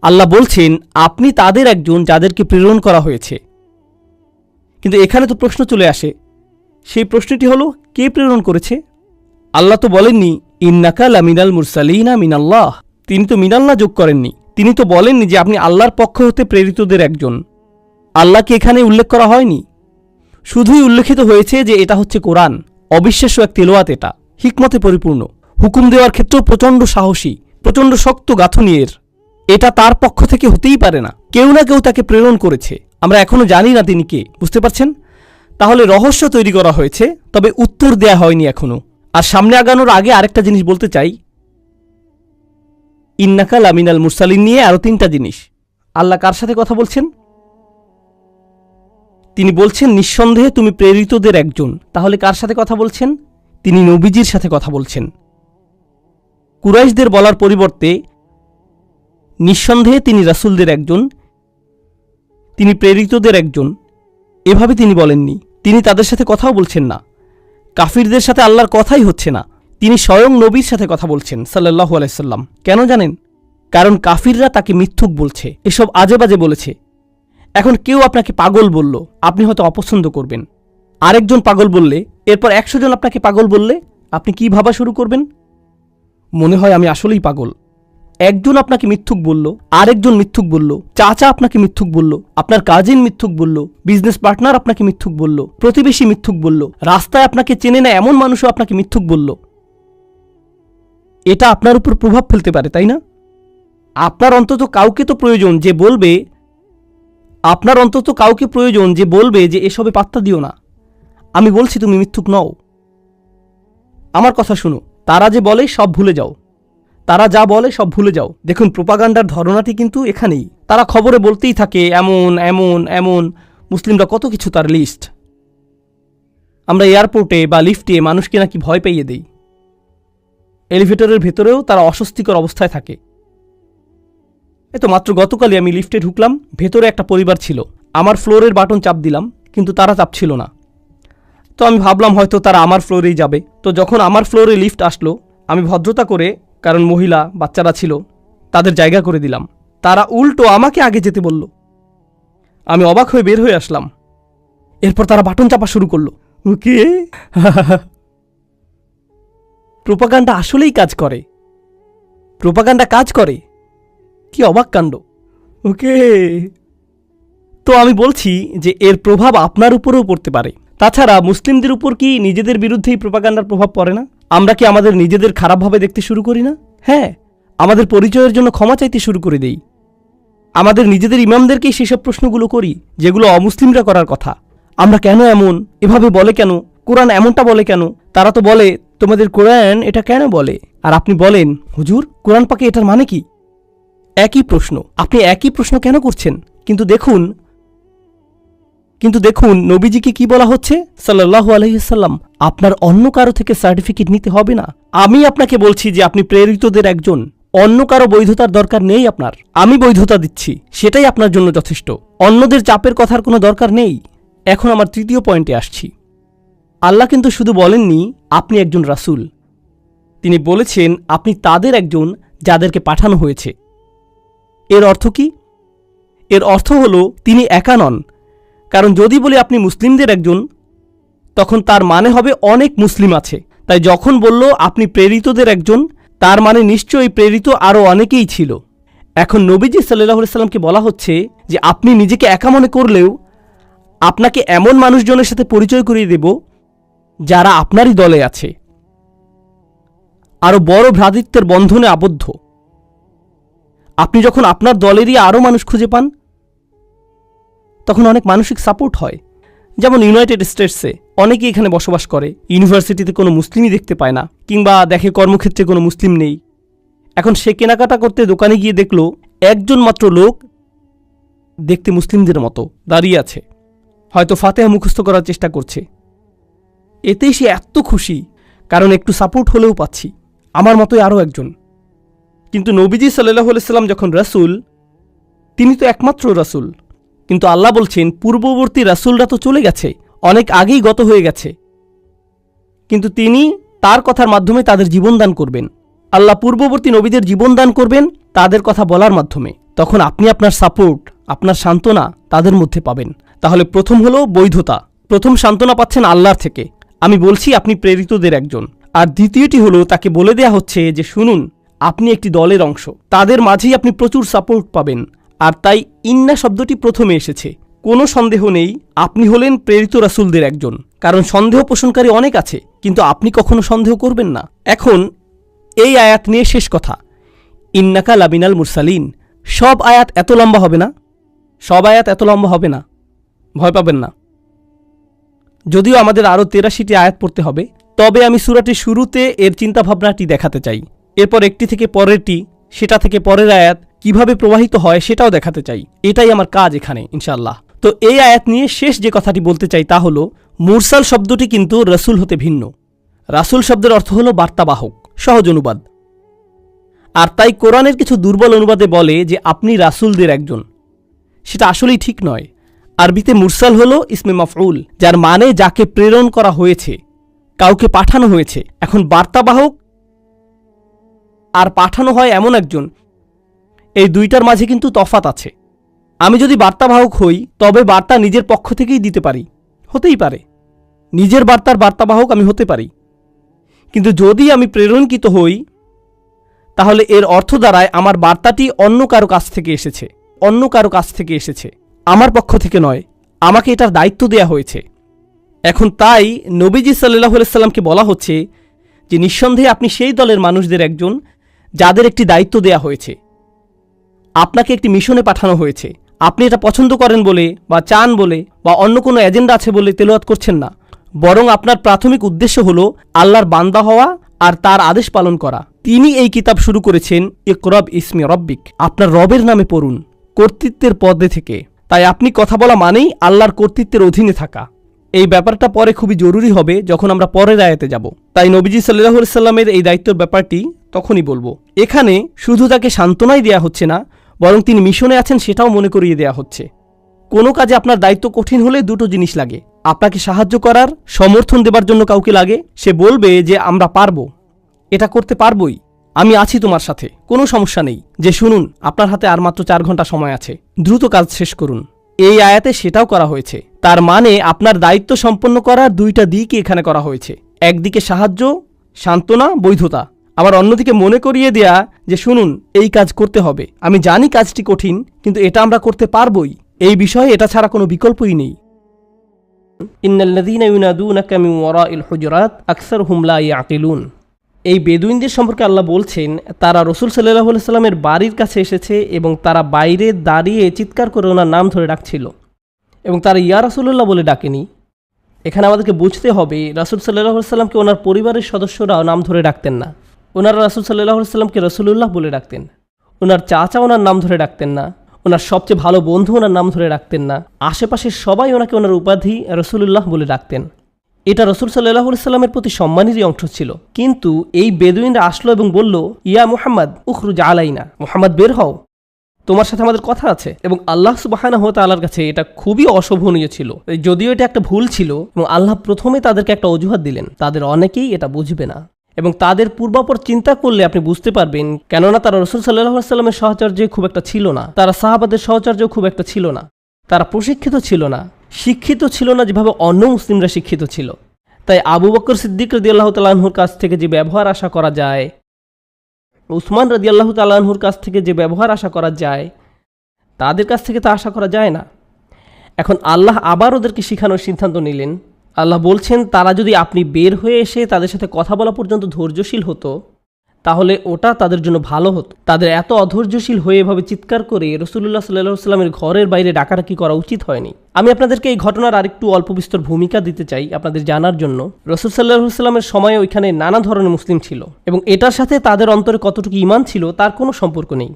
আল্লাহ বলছেন আপনি তাদের একজন যাদেরকে প্রেরণ করা হয়েছে। কিন্তু এখানে তো প্রশ্ন চলে আসে, সেই প্রশ্নটি হলো কে প্রেরণ করেছে? আল্লাহ তো বলেননি ইন্নাকা লামিনাল মুরসালিনা মিনাল্লাহ, তিনি তো মিনাল্লাহ যোগ করেননি। তিনি তো বলেননি যে আপনি আল্লাহর পক্ষ হতে প্রেরিতদের একজন। আল্লাহকে এখানে উল্লেখ করা হয়নি, শুধুই উল্লেখিত হয়েছে যে এটা হচ্ছে কোরআন, অবিশ্বাস্য এক তেলাওয়াত, এটা হিকমতে পরিপূর্ণ, হুকুম দেওয়ার ক্ষেত্রেও প্রচণ্ড সাহসী, প্রচণ্ড শক্ত গাঁথনি এর। এটা তার পক্ষ থেকে হতেই পারে না, কেউ না কেউ তাকে প্রেরণ করেছে। আমরা এখনো জানি না তিনি কে, বুঝতে পারছেন? তাহলে রহস্য তৈরি করা হয়েছে, তবে উত্তর দেয়া হয়নি এখনো। আর সামনে আগানোর আগে আরেকটা জিনিস বলতে চাই, ইন্নাকা লামিনাল মুরসালিন নিয়ে আরো 3টা জিনিস। আল্লাহ কার সাথে কথা বলছেন? তিনি বলছেন নিঃসন্দেহে তুমি প্রেরিতদের একজন। তাহলে কার সাথে কথা বলছেন? তিনি নবীজির সাথে কথা বলছেন। কুরাইশদের বলার পরিবর্তে নিঃসন্দেহে তিনি রাসূলদের একজন, তিনি প্রেরিতদের একজন, এভাবে তিনি বলেননি। তিনি তাদের সাথে কথাও বলছেন না, কাফিরদের সাথে আল্লাহর কথাই হচ্ছে না। তিনি স্বয়ং নবীর সাথে কথা বলছেন সাল্লাল্লাহু আলাইহি সাল্লাম। কেন জানেন? কারণ কাফিররা তাকে মিথ্যুক বলছে, এসব আজে বাজে বলেছে। এখন কেউ আপনাকে পাগল বলল, আপনি হয়তো অপছন্দ করবেন। আরেকজন পাগল বললে, এরপর 100 জন আপনাকে পাগল বললে আপনি কি ভাবা শুরু করবেন? মনে হয় আমি আসলেই পাগল। একজন আপনাকে মিথ্যুক বলল, আরেকজন মিথ্যুক বলল, চাচা আপনাকে মিথ্যুক বলল, আপনার কাজিন মিথ্যুক বলল, বিজনেস পার্টনার আপনাকে মিথ্যুক বলল, প্রতিবেশী মিথ্যুক বলল, রাস্তায় আপনাকে চেনে না এমন মানুষও আপনাকে মিথ্যুক বলল। এটা আপনার উপর প্রভাব ফেলতে পারে, তাই না? আপনার অন্তত কাউকে তো প্রয়োজন যে বলবে, আপনার অন্তত কাউকে প্রয়োজন যে বলবে যে এসবে পাত্তা দিও না, আমি বলছি তুমি মিথ্যুক নও। আমার কথা শুনো, তারা যে বলে সব ভুলে যাও, তারা যা বলে সব ভুলে যাও। দেখুন, প্রোপাগান্ডার ধারণাটি কিন্তু এখানেই। তারা খবরে বলতেই থাকে এমন এমন এমন, মুসলিমরা কত কিছু, তার লিস্ট। আমরা এয়ারপোর্টে বা লিফটে মানুষকে নাকি ভয় পাইয়ে দেই, এলিভেটরের ভেতরেও তারা অস্বস্তিকর অবস্থায় থাকে। তো মাত্র গতকালই আমি লিফটে ঢুকলাম, ভেতরে একটা পরিবার ছিল। আমার ফ্লোরের বাটন চাপ দিলাম, কিন্তু তারা চাপছিল না। তো আমি ভাবলাম হয়তো তারা আমার ফ্লোরেই যাবে। তো যখন আমার ফ্লোরে লিফট আসলো, আমি ভদ্রতা করে, কারণ মহিলা বাচ্চারা ছিল, তাদের জায়গা করে দিলাম। তারা উল্টো আমাকে আগে যেতে বলল। আমি অবাক হয়ে বের হয়ে আসলাম। এরপর তারা বাটন চাপা শুরু করলো। ওকে, প্রোপাগান্ডা আসলেই কাজ করে, প্রোপাগান্ডা কাজ করে। কি অবাক কাণ্ড! ওকে, তো আমি বলছি যে এর প্রভাব আপনার উপরেও পড়তে পারে। তাছাড়া মুসলিমদের উপর কি নিজেদের বিরুদ্ধেই প্রোপাগান্ডার প্রভাব পড়ে না? আমরা কি আমাদের নিজেদের খারাপভাবে দেখতে শুরু করি না? হ্যাঁ, আমাদের পরিচয়ের জন্য ক্ষমা চাইতে শুরু করে দেই। আমাদের নিজেদের ইমামদেরকেই সেসব প্রশ্নগুলো করি যেগুলো অমুসলিমরা করার কথা। আমরা কেন এমন, এভাবে বলে কেন, কোরআন এমনটা বলে কেন? তারা তো বলে তোমাদের কোরআন এটা কেন বলে, আর আপনি বলেন হুজুর কোরআন পাকে এটার মানে কি? একই প্রশ্ন, আপনি একই প্রশ্ন কেন করছেন? কিন্তু দেখুন নবীজিকে কি বলা হচ্ছে সাল্লাল্লাহু আলাইহি সাল্লাম, আপনার অন্য কারো থেকে সার্টিফিকেট নিতে হবে না। আমি আপনাকে বলছি যে আপনি প্রেরিতদের একজন, অন্য কারো বৈধতার দরকার নেই আপনার। আমি বৈধতা দিচ্ছি, সেটাই আপনার জন্য যথেষ্ট। অন্যদের চাপের কথার কোনো দরকার নেই। এখন আমার 3য় পয়েন্টে আসছি। আল্লাহ কিন্তু শুধু বলেননি আপনি একজন রাসূল, তিনি বলেছেন আপনি তাদের একজন যাদেরকে পাঠানো হয়েছে। এর অর্থ কি? এর অর্থ হলো তিনি একা নন। কারণ যদি বলি আপনি মুসলিমদের একজন, তখন তার মানে হবে অনেক মুসলিম আছে। তাই যখন বলল আপনি প্রেরিতদের একজন, তার মানে নিশ্চয়ই প্রেরিত আরও অনেকেই ছিল। এখন নবীজি সাল্লাল্লাহু আলাইহি সাল্লামকে বলা হচ্ছে যে আপনি নিজেকে একা মনে করলেও আপনাকে এমন মানুষজনের সাথে পরিচয় করিয়ে দেব যারা আপনারই দলে আছে, আরও বড় ভ্রাতৃত্বের বন্ধনে আবদ্ধ। আপনি যখন আপনার দলেরই আরও মানুষ খুঁজে পান, তখন অনেক মানসিক সাপোর্ট হয়। যেমন ইউনাইটেড স্টেটসে অনেকেই এখানে বসবাস করে, ইউনিভার্সিটিতে কোনো মুসলিমই দেখতে পায় না, কিংবা দেখে কর্মক্ষেত্রে কোনো মুসলিম নেই। এখন সে কেনাকাটা করতে দোকানে গিয়ে দেখল একজন মাত্র লোক দেখতে মুসলিমদের মতো দাঁড়িয়ে আছে, হয়তো ফাতেহা মুখস্থ করার চেষ্টা করছে। এতেই সে এত খুশি, কারণ একটু সাপোর্ট হলেও পাচ্ছি, আমার মতোই আরও একজন। কিন্তু নবীজি সাল্লাল্লাহু আলাইহি সাল্লাম যখন রাসূল, তিনি তো একমাত্র রাসূল, কিন্তু আল্লাহ বলছেন পূর্ববর্তী রাসূলরা তো চলে গেছে, অনেক আগেই গত হয়ে গেছে, কিন্তু তিনি তার কথার মাধ্যমে তাদের জীবন দান করবেন। আল্লাহ পূর্ববর্তী নবীদের জীবন দান করবেন তাদের কথা বলার মাধ্যমে। তখন আপনি আপনার সাপোর্ট, আপনার সান্ত্বনা তাদের মধ্যে পাবেন। তাহলে প্রথম হলো বৈধতা, প্রথম সান্ত্বনা পাচ্ছেন আল্লাহর থেকে, আমি বলছি আপনি প্রেরিতদের একজন। আর দ্বিতীয়টি হলো তাকে বলে দেয়া হচ্ছে যে শুনুন, আপনি একটি দলের অংশ, তাদের মাঝেই আপনি প্রচুর সাপোর্ট পাবেন। আর তাই ইন্না শব্দটি প্রথমে এসেছে। কোনো সন্দেহ নেই আপনি হলেন প্রেরিত রাসূলদের একজন, কারণ সন্দেহ পোষণকারী অনেক আছে, কিন্তু আপনি কখনো সন্দেহ করবেন না। এখন এই আয়াত নিয়ে শেষ কথা, ইন্নাকা লাবিনাল মুরসালিন। সব আয়াত এত লম্বা হবে না, সব আয়াত এত লম্বা হবে না, ভয় পাবেন না। যদিও আমাদের আরও ৮৩টি আয়াত পড়তে হবে, তবে আমি সূরাটির শুরুতে এর চিন্তাভাবনাটি দেখাতে চাই। এরপর একটি থেকে পরেরটি, সেটা থেকে পরের আয়াত কিভাবে প্রবাহিত হয় সেটাও দেখাতে চাই। এটাই আমার কাজ এখানে ইনশাআল্লাহ। তো এই আয়াত নিয়ে শেষ যে কথাটি বলতে চাই তা হলো, মুরসাল শব্দটি কিন্তু রাসূল হতে ভিন্ন। রাসূল শব্দের অর্থ হলো বার্তাবাহক, সহজ অনুবাদ। আর তাই কোরআনের কিছু দুর্বল অনুবাদে বলে যে আপনি রাসূলদের একজন, সেটা আসলেই ঠিক নয়। আরবিতে মুরসাল হলো ইসমে মাফউল, যার মানে যাকে প্রেরণ করা হয়েছে, কাউকে পাঠানো হয়েছে। এখন বার্তাবাহক আর পাঠানো হয় এমন একজন, এই দুইটার মাঝে কিন্তু তফাত আছে। আমি যদি বার্তাবাহক হই তবে বার্তা নিজের পক্ষ থেকেই দিতে পারি, হতেই পারে নিজের বার্তার বার্তাবাহক আমি হতে পারি। কিন্তু যদি আমি প্রেরণকৃত হই তাহলে এর অর্থ দাঁড়ায় আমার বার্তাটি অন্য কারো কাছ থেকে এসেছে, অন্য কারো কাছ থেকে এসেছে, আমার পক্ষ থেকে নয়। আমাকে এটার দায়িত্ব দেয়া হয়েছে। এখন তাই নবীজি সাল্লাল্লাহু আলাইহি সাল্লামকে বলা হচ্ছে যে নিঃসন্দেহে আপনি সেই দলের মানুষদের একজন যাদের একটি দায়িত্ব দেয়া হয়েছে, আপনাকে একটি মিশনে পাঠানো হয়েছে। আপনি এটা পছন্দ করেন বলে বা চান বলে বা অন্য কোনো এজেন্ডা আছে বলে তেলাওয়াত করছেন না, বরং আপনার প্রাথমিক উদ্দেশ্য হলো আল্লাহর বান্দা হওয়া আর তার আদেশ পালন করা। তিনি এই কিতাব শুরু করেছেন ইকরা বিসমি রাব্বিক, আপনার রবের নামে পড়ুন, কর্তৃত্বের পদে থেকে। তাই আপনি কথা বলা মানেই আল্লাহর কর্তৃত্বের অধীনে থাকা। এই ব্যাপারটা পরে খুবই জরুরি হবে যখন আমরা পরের আয়াতে যাব। তাই নবীজি সাল্লাল্লাহু আলাইহি সাল্লামের এই দায়িত্বের ব্যাপারটি তখনই বলবো। এখানে শুধু তাকে সান্ত্বনাই দেয়া হচ্ছে না, বরং তিনি মিশনে আছেন সেটাও মনে করিয়ে দেয়া হচ্ছে। কোনো কাজে আপনার দায়িত্ব কঠিন হলে দুটো জিনিস লাগে, আপনাকে সাহায্য করার, সমর্থন দেবার জন্য কাউকে লাগে। সে বলবে যে আমরা পারবো, এটা করতে পারবোই, আমি আছি তোমার সাথে, কোনো সমস্যা নেই। যে শুনুন, আপনার হাতে আর মাত্র 4 ঘন্টা সময় আছে, দ্রুত কাজ শেষ করুন। এই আয়াতে সেটাও করা হয়েছে। তার মানে আপনার দায়িত্ব সম্পন্ন করার দুইটা দিকই এখানে করা হয়েছে, একদিকে সাহায্য, সান্ত্বনা, বৈধতা, আবার অন্যদিকে মনে করিয়ে দেয়া যে শুনুন, এই কাজ করতে হবে, আমি জানি কাজটি কঠিন, কিন্তু এটা আমরা করতে পারবোই। এই বিষয়ে এটা ছাড়া কোনো বিকল্পই নেই। ইন্নাল্লাযীনা ইউনাদুনাকা মিন ওয়ারাইল হুজুরাত আকসারুহুম লা ইয়াকিলুন। এই বেদুইনদের সম্পর্কে আল্লাহ বলছেন, তারা রাসূল সাল্লাল্লাহু আলাইহি সাল্লামের বাড়ির কাছে এসেছে এবং তারা বাইরে দাঁড়িয়ে চিৎকার করে ওনার নাম ধরে ডাকছিল, এবং তারা ইয়া রাসূলুল্লাহ বলে ডাকেনি। এখানে আমাদেরকে বুঝতে হবে রাসূল সাল্লাল্লাহু আলাইহি সাল্লামকে ওনার পরিবারের সদস্যরাও নাম ধরে ডাকতেন না। ওনারা রাসূল সাল্লাল্লাহু আলাইহি সাল্লামকে রাসূলুল্লাহ বলে ডাকতেন। ওনার চাচা ওনার নাম ধরে ডাকতেন না, ওনার সবচেয়ে ভালো বন্ধু ওনার নাম ধরে ডাকতেন না, আশেপাশের সবাই ওনাকে ওনার উপাধি রাসূলুল্লাহ বলে ডাকতেন। এটা রাসূল সাল্লাল্লাহু আলাইহি সাল্লামের প্রতি সম্মানেরই অংশ ছিল। কিন্তু এই বেদুইনরা আসলো এবং বলল, ইয়া মুহাম্মদ উখরুজ আলাইনা, মুহাম্মদ বের হও, তোমার সাথে আমাদের কথা আছে। এবং আল্লাহ সুবহানাহু ওয়া তাআলার কাছে এটা খুবই অশোভনীয় ছিল। যদিও এটা একটা ভুল ছিল, এবং আল্লাহ প্রথমে তাদেরকে একটা অজুহাত দিলেন, তাদের অনেকেই এটা বুঝবে না। এবং তাদের পূর্বাপর চিন্তা করলে আপনি বুঝতে পারবেন, কেননা তারা রাসূল সাল্লাল্লাহু আলাইহি সাল্লামের সাহচর্যে খুব একটা ছিল না, তারা সাহাবাদের সাহচর্যেও খুব একটা ছিল না, তারা প্রশিক্ষিত ছিল না, শিক্ষিত ছিল না যেভাবে অন্য মুসলিমরা শিক্ষিত ছিল। তাই আবু বকর সিদ্দিক রাদিয়াল্লাহু তাআলা আনহুর কাছ থেকে যে ব্যবহার আশা করা যায়, উসমান রাদিয়াল্লাহু তাআলা আনহুর কাছ থেকে যে ব্যবহার আশা করা যায়, তাদের কাছ থেকে তা আশা করা যায় না। এখন আল্লাহ আবার ওদেরকে শেখানোর সিদ্ধান্ত নিলেন। আল্লাহ বলছেন, তারা যদি আপনি বের হয়ে এসে তাদের সাথে কথা বলা পর্যন্ত ধৈর্যশীল হতো তাহলে ওটা তাদের জন্য ভালো হতো। তাদের এত অধৈর্যশীল হয়ে এভাবে চিৎকার করে রাসূলুল্লাহ সাল্লাল্লাহু আলাইহি ওয়াসাল্লামের ঘরের বাইরে ডাকাডাকি করা উচিত হয়নি। আমি আপনাদেরকে এই ঘটনার আরেকটু অল্প বিস্তর ভূমিকা দিতে চাই আপনাদের জানার জন্য। রাসূল সাল্লাল্লাহু আলাইহি ওয়াসাল্লামের সময়ে ওইখানে নানা ধরনের মুসলিম ছিল, এবং এটার সাথে তাদের অন্তরে কতটুকু ঈমান ছিল তার কোনো সম্পর্ক নেই।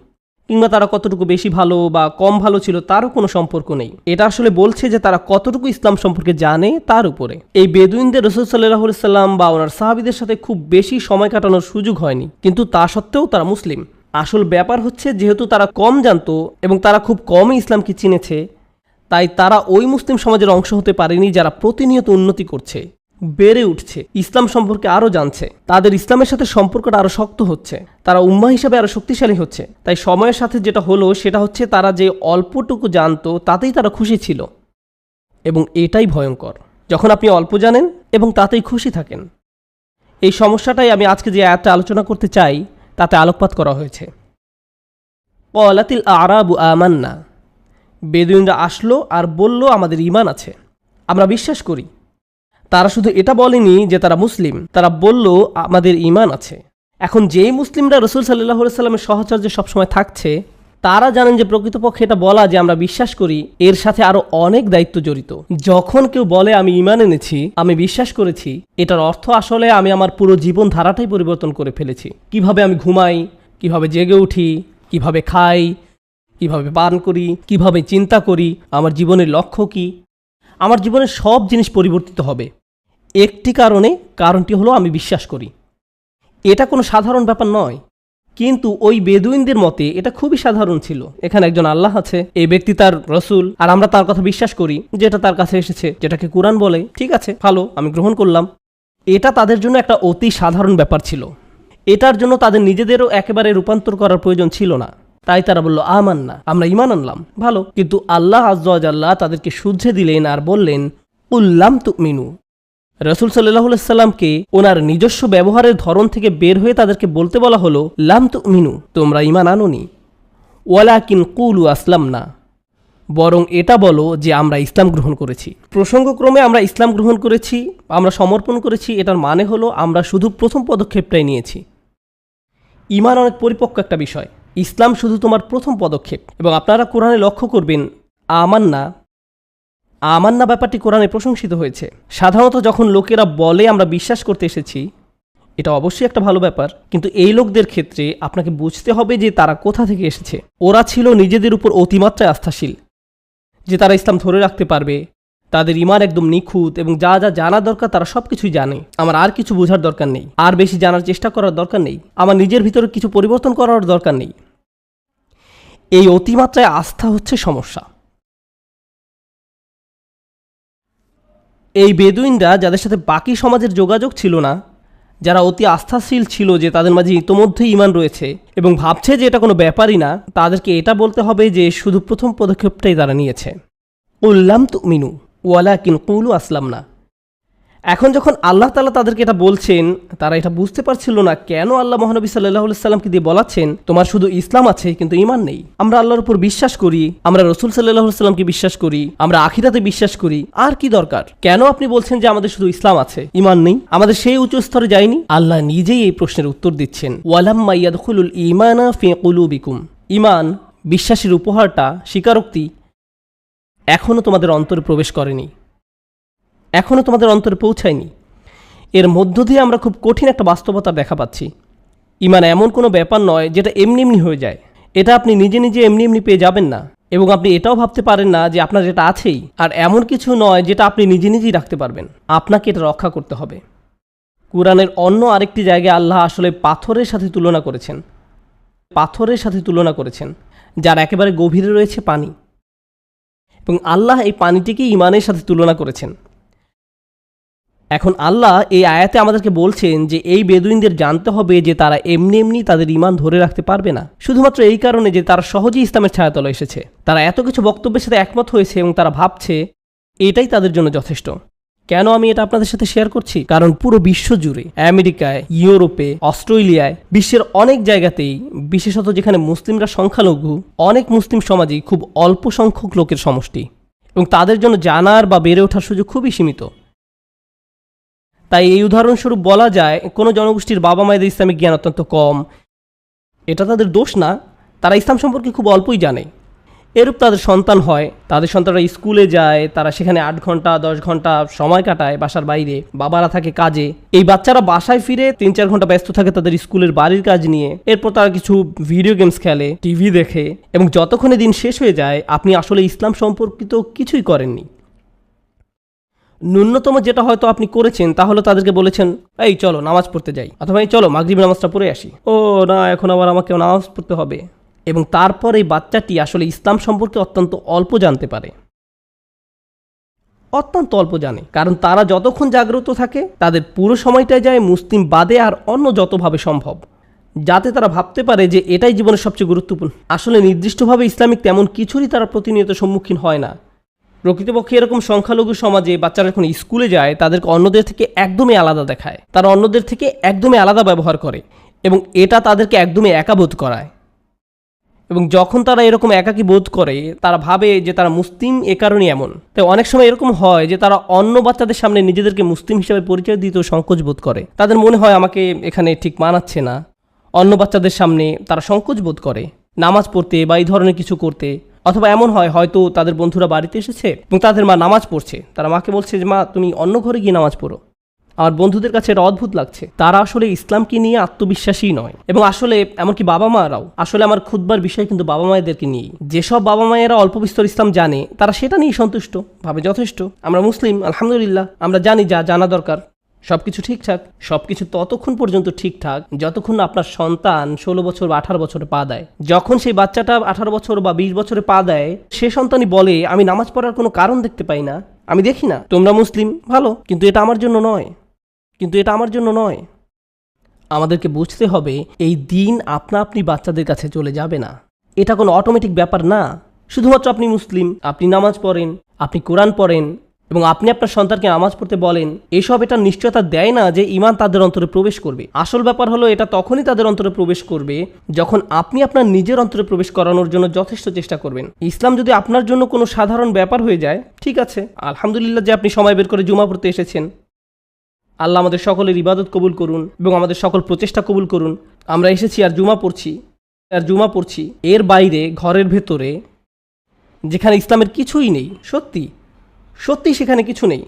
কিংবা তারা কতটুকু বেশি ভালো বা কম ভালো ছিল তারও কোনো সম্পর্ক নেই। এটা আসলে বলছে যে তারা কতটুকু ইসলাম সম্পর্কে জানে তার উপরে। এই বেদুইনদের রাসূল সাল্লাল্লাহু আলাইহি সাল্লাম বা ওনার সাহাবীদের সাথে খুব বেশি সময় কাটানোর সুযোগ হয়নি, কিন্তু তা সত্ত্বেও তারা মুসলিম। আসল ব্যাপার হচ্ছে যেহেতু তারা কম জানতো এবং তারা খুব কমই ইসলামকে চিনেছে, তাই তারা ওই মুসলিম সমাজের অংশ হতে পারেনি যারা প্রতিনিয়ত উন্নতি করছে, বেড়ে উঠছে, ইসলাম সম্পর্কে আরও জানছে, তাদের ইসলামের সাথে সম্পর্কটা আরও শক্ত হচ্ছে, তারা উম্মাহ হিসাবে আরও শক্তিশালী হচ্ছে। তাই সময়ের সাথে যেটা হলো সেটা হচ্ছে তারা যে অল্পটুকু জানতো তাতেই তারা খুশি ছিল, এবং এটাই ভয়ঙ্কর যখন আপনি অল্প জানেন এবং তাতেই খুশি থাকেন। এই সমস্যাটাই আমি আজকে যে আয়াতটা আলোচনা করতে চাই তাতে আলোকপাত করা হয়েছে। ক্বালাতিল আ'রাবু আমান্না, বেদুইনরা আসলো আর বলল আমাদের ঈমান আছে, আমরা বিশ্বাস করি। তারা শুধু এটা বলেনি যে তারা মুসলিম, তারা বলল আমাদের ঈমান আছে। এখন যেই মুসলিমরা রাসূল সাল্লাল্লাহু আলাইহি সাল্লামের সহচর্যে সবসময় থাকছে, তারা জানেন যে প্রকৃতপক্ষে এটা বলা যে আমরা বিশ্বাস করি এর সাথে আরো অনেক দায়িত্ব জড়িত। যখন কেউ বলে আমি ঈমান এনেছি, আমি বিশ্বাস করেছি, এটার অর্থ আসলে আমি আমার পুরো জীবন ধারাটাই পরিবর্তন করে ফেলেছি। কিভাবে আমি ঘুমাই, কিভাবে জেগে উঠি, কিভাবে খাই, কিভাবে পান করি, কিভাবে চিন্তা করি, আমার জীবনের লক্ষ্য কি, আমার জীবনের সব জিনিস পরিবর্তিত হবে একটি কারণটি হলো আমি বিশ্বাস করি। এটা কোনো সাধারণ ব্যাপার নয়, কিন্তু ওই বেদুইনদের মতে এটা খুবই সাধারণ ছিল। এখানে একজন আল্লাহ আছে, এই ব্যক্তি তার রসুল, আর আমরা তার কথা বিশ্বাস করি, যেটা তার কাছে এসেছে, যেটাকে কুরআন বলে। ঠিক আছে, ভালো, আমি গ্রহণ করলাম। এটা তাদের জন্য একটা অতি সাধারণ ব্যাপার ছিল। এটার জন্য তাদের নিজেদেরও একেবারে রূপান্তর করার প্রয়োজন ছিল না। তাই তারা বলল আমান্না, আমরা ঈমান আনলাম, ভালো। কিন্তু আল্লাহ আযজা ওয়া জাল্লা তাদেরকে শুধরে দিলেন আর বললেন কুল লাম তুমিনু। রাসূল সাল্লাল্লাহু আলাইহি সাল্লামকে ওনার নিজস্ব ব্যবহারের ধরন থেকে বের হয়ে তাদেরকে বলতে বলা হলো লাম তুমিনু, তোমরা ঈমান আনোনি, ওয়ালাকিন কুলু আসলামনা, বরং এটা বলো যে আমরা ইসলাম গ্রহণ করেছি। প্রসঙ্গক্রমে আমরা ইসলাম গ্রহণ করেছি, আমরা সমর্পণ করেছি, এটার মানে হলো আমরা শুধু প্রথম পদক্ষেপটাই নিয়েছি। ঈমান অনেক পরিপক্ক একটা বিষয়, ইসলাম শুধু তোমার প্রথম পদক্ষেপ। এবং আপনারা কোরআনে লক্ষ্য করবেন আমান্না ব্যাপারটি কোরআনে প্রশংসিত হয়েছে। সাধারণত যখন লোকেরা বলে আমরা বিশ্বাস করতে এসেছি, এটা অবশ্যই একটা ভালো ব্যাপার, কিন্তু এই লোকদের ক্ষেত্রে আপনাকে বুঝতে হবে যে তারা কোথা থেকে এসেছে। ওরা ছিল নিজেদের উপর অতিমাত্রায় আস্থাশীল যে তারা ইসলাম ধরে রাখতে পারবে, তাদের ঈমান একদম নিখুঁত, এবং যা যা জানা দরকার তারা সব কিছুই জানে। আমার আর কিছু বোঝার দরকার নেই, আর বেশি জানার চেষ্টা করার দরকার নেই, আমার নিজের ভিতরে কিছু পরিবর্তন করার দরকার নেই। এই অতিমাত্রায় আস্থা হচ্ছে সমস্যা। এই বেদুইনরা যাদের সাথে বাকি সমাজের যোগাযোগ ছিল না, যারা অতি আস্থাশীল ছিল যে তাদের মাঝে ইতোমধ্যেই ঈমান রয়েছে এবং ভাবছে যে এটা কোনো ব্যাপারই না, তাদেরকে এটা বলতে হবে যে শুধু প্রথম পদক্ষেপটাই তারা নিয়েছে। কুল লাম তুমিনু ওয়ালাকিন কুলু আসলামনা। এখন যখন আল্লাহ তাআলা তাদেরকে এটা বলছেন, তারা এটা বুঝতে পারছিল না কেন আল্লাহ মহানবী সাল্লাল্লাহু আলাইহি সাল্লামকে দিয়ে বলাচ্ছেন তোমার শুধু ইসলাম আছে কিন্তু ঈমান নেই। আমরা আল্লাহর উপর বিশ্বাস করি, আমরা রাসূল সাল্লাল্লাহু আলাইহি সাল্লামকে বিশ্বাস করি, আমরা আখিরাতে বিশ্বাস করি, আর কি দরকার? কেন আপনি বলছেন যে আমাদের শুধু ইসলাম আছে, ঈমান নেই? আমাদের সেই উচ্চ স্তরে যায়নি? আল্লাহ নিজেই এই প্রশ্নের উত্তর দিচ্ছেন, ওয়ালাম্মা ইয়াদখুলুল ঈমানা ফি কুলুবিকুম। ঈমান, বিশ্বাসের উপহারটা, স্বীকারোক্তি এখনও তোমাদের অন্তরে প্রবেশ করেনি, এখনও তোমাদের অন্তরে পৌঁছায়নি। এর মধ্য দিয়ে আমরা খুব কঠিন একটা বাস্তবতা দেখা পাচ্ছি। ঈমান এমন কোনো ব্যাপার নয় যেটা এমনি এমনি হয়ে যায়। এটা আপনি নিজে নিজে এমনি এমনি পেয়ে যাবেন না, এবং আপনি এটাও ভাবতে পারেন না যে আপনার এটা আছেই। আর এমন কিছু নয় যেটা আপনি নিজে নিজেই রাখতে পারবেন, আপনাকে এটা রক্ষা করতে হবে। কুরআনের অন্য আরেকটি জায়গায় আল্লাহ আসলে পাথরের সাথে তুলনা করেছেন, যার একেবারে গভীরে রয়েছে পানি, এবং আল্লাহ এই পানিটিকে ঈমানের সাথে তুলনা করেছেন। এখন আল্লাহ এই আয়াতে আমাদেরকে বলছেন যে এই বেদুইনদের জানতে হবে যে তারা এমনি এমনি তাদের ঈমান ধরে রাখতে পারবে না, শুধুমাত্র এই কারণে যে তারা সহজেই ইসলামের ছায়াতলে এসেছে। তারা এত কিছু বক্তব্যের সাথে একমত হয়েছে এবং তারা ভাবছে এটাই তাদের জন্য যথেষ্ট। কেন আমি এটা আপনাদের সাথে শেয়ার করছি? কারণ পুরো বিশ্ব জুড়ে, আমেরিকায়, ইউরোপে, অস্ট্রেলিয়ায়, বিশ্বের অনেক জায়গাতেই, বিশেষত যেখানে মুসলিমরা সংখ্যালঘু, অনেক মুসলিম সমাজেই খুব অল্প সংখ্যক লোকের সমষ্টি, এবং তাদের জন্য জানার বা বেড়ে ওঠার সুযোগ খুবই সীমিত। তাই এই উদাহরণস্বরূপ বলা যায় কোনো জনগোষ্ঠীর বাবা মায়েদের ইসলামিক জ্ঞান অত্যন্ত কম। এটা তাদের দোষ না, তারা ইসলাম সম্পর্কে খুব অল্পই জানে। এরূপ তাদের সন্তান হয়, তাদের সন্তানরা স্কুলে যায়, তারা সেখানে 8 ঘন্টা 10 ঘন্টা সময় কাটায় বাসার বাইরে, বাবারা থাকে কাজে। এই বাচ্চারা বাসায় ফিরে 3-4 ঘন্টা ব্যস্ত থাকে তাদের স্কুলের বাড়ির কাজ নিয়ে। এরপর তারা কিছু ভিডিও গেমস খেলে, টিভি দেখে, এবং যতক্ষণে দিন শেষ হয়ে যায় আপনি আসলে ইসলাম সম্পর্কিত কিছুই করেননি। ন্যূনতম যেটা হয়তো আপনি করেছেন তা হলো তাদেরকে বলেছেন, এই চলো নামাজ পড়তে যাই, অথবা এই চলো মাগরিব নামাজটা পড়ে আসি। ও না, এখন আবার আমাকে নামাজ পড়তে হবে। এবং তারপর এই বাচ্চাটি আসলে ইসলাম সম্পর্কে অত্যন্ত অল্প জানতে পারে, অত্যন্ত অল্প জানে। কারণ তারা যতক্ষণ জাগ্রত থাকে তাদের পুরো সময়টাই যায় মুসলিম বাদে আর অন্য যতভাবে সম্ভব, যাতে তারা ভাবতে পারে যে এটাই জীবনের সবচেয়ে গুরুত্বপূর্ণ। আসলে নির্দিষ্টভাবে ইসলামিক তেমন কিছুরই তারা প্রতিনিয়ত সম্মুখীন হয় না। প্রকৃতপক্ষে এরকম সংখ্যালঘু সমাজে বাচ্চারা যখন স্কুলে যায় তাদেরকে অন্যদের থেকে একদমই আলাদা দেখায়, তারা অন্যদের থেকে একদমই আলাদা ব্যবহার করে, এবং এটা তাদেরকে একদমই একা বোধ করায়। এবং যখন তারা এরকম একাকী বোধ করে তারা ভাবে যে তারা মুসলিম এ কারণেই এমন। তাই অনেক সময় এরকম হয় যে তারা অন্য বাচ্চাদের সামনে নিজেদেরকে মুসলিম হিসেবে পরিচয় দিতেও সংকোচ বোধ করে। তাদের মনে হয় আমাকে এখানে ঠিক মানাচ্ছে না। অন্য বাচ্চাদের সামনে তারা সংকোচ বোধ করে নামাজ পড়তে বা এই ধরনের কিছু করতে। অথবা এমন হয় হয়তো তাদের বন্ধুরা বাড়িতে এসেছে এবং তাদের মা নামাজ পড়ছে, তারা মাকে বলছে যে মা তুমি অন্য ঘরে গিয়ে নামাজ পড়ো। আমার বন্ধুদের কাছে এটা অদ্ভুত লাগছে। তারা আসলে ইসলামকে নিয়ে আত্মবিশ্বাসী নয়। এবং আসলে এমনকি বাবা মারাও, আসলে আমার খুতবার বিষয় কিন্তু বাবা মায়েদেরকে নিয়েই। যেসব বাবা মায়েরা অল্প বিস্তর ইসলাম জানে তারা সেটা নিয়েই সন্তুষ্ট, ভাবে যথেষ্ট, আমরা মুসলিম, আলহামদুলিল্লাহ, আমরা জানি যা জানা দরকার, সবকিছু ঠিকঠাক। সবকিছু ততক্ষণ পর্যন্ত ঠিকঠাক যতক্ষণ না আপনার সন্তান 16 বছর বা 18 বছরে পা দেয়। যখন সেই বাচ্চাটা 18 বছর বা 20 বছরে পা দেয়, সে সন্তানই বলে আমি নামাজ পড়ার কোনো কারণ দেখতে পাই না, আমি দেখি না, তোমরা মুসলিম ভালো, কিন্তু এটা আমার জন্য নয়, কিন্তু এটা আমার জন্য নয়। আমাদেরকে বুঝতে হবে এই দিন আপনা আপনি বাচ্চাদের কাছে চলে যাবে না। এটা কোনো অটোমেটিক ব্যাপার না। শুধুমাত্র আপনি মুসলিম, আপনি নামাজ পড়েন, আপনি কোরআন পড়েন এবং আপনি আপনার সন্তানকে নামাজ পড়তে বলেন, এসব এটা নিশ্চয়তা দেয় না যে ঈমান তাদের অন্তরে প্রবেশ করবে। আসল ব্যাপার হলো এটা তখনই তাদের অন্তরে প্রবেশ করবে যখন আপনি আপনার নিজের অন্তরে প্রবেশ করানোর জন্য যথেষ্ট চেষ্টা করবেন। ইসলাম যদি আপনার জন্য কোনো সাধারণ ব্যাপার হয়ে যায়, ঠিক আছে, আলহামদুলিল্লাহ যে আপনি সময় বের করে জুমা পড়তে এসেছেন। আল্লাহ আমাদের সকলের ইবাদত কবুল করুন এবং আমাদের সকল প্রচেষ্টা কবুল করুন। আমরা এসেছি আর জুমা পড়ছি, এর বাইরে ঘরের ভেতরে যেখানে ইসলামের কিছুই নেই, সত্যি সেখানে কিছু নেই,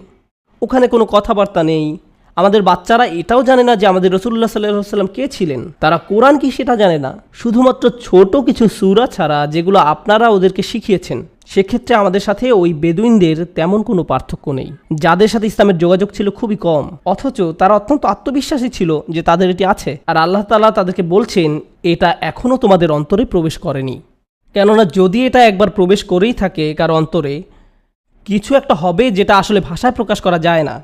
ওখানে কোনো কথাবার্তা নেই। আমাদের বাচ্চারা এটাও জানে না যে আমাদের রাসূলুল্লাহ সাল্লাল্লাহু আলাইহি ওয়াসাল্লাম কে ছিলেন, তারা কোরআন কি সেটা জানে না। শুধুমাত্র ছোট কিছু সূরা ছাড়া যেগুলো আপনারা ওদেরকে শিখিয়েছেন, সেক্ষেত্রে আমাদের সাথে ওই বেদুইনদের তেমন কোনো পার্থক্য নেই, যাদের সাথে ইসলামের যোগাযোগ ছিল খুবই কম, অথচ তারা অত্যন্ত আত্মবিশ্বাসী ছিল যে তাদের এটি আছে। আর আল্লাহ তাআলা তাদেরকে বলছেন এটা এখনও তোমাদের অন্তরে প্রবেশ করেনি। কেননা যদি এটা একবার প্রবেশ করেই থাকে কারো অন্তরে, কিছু একটা হবে যেটা আসলে ভাষায় প্রকাশ করা যায় না।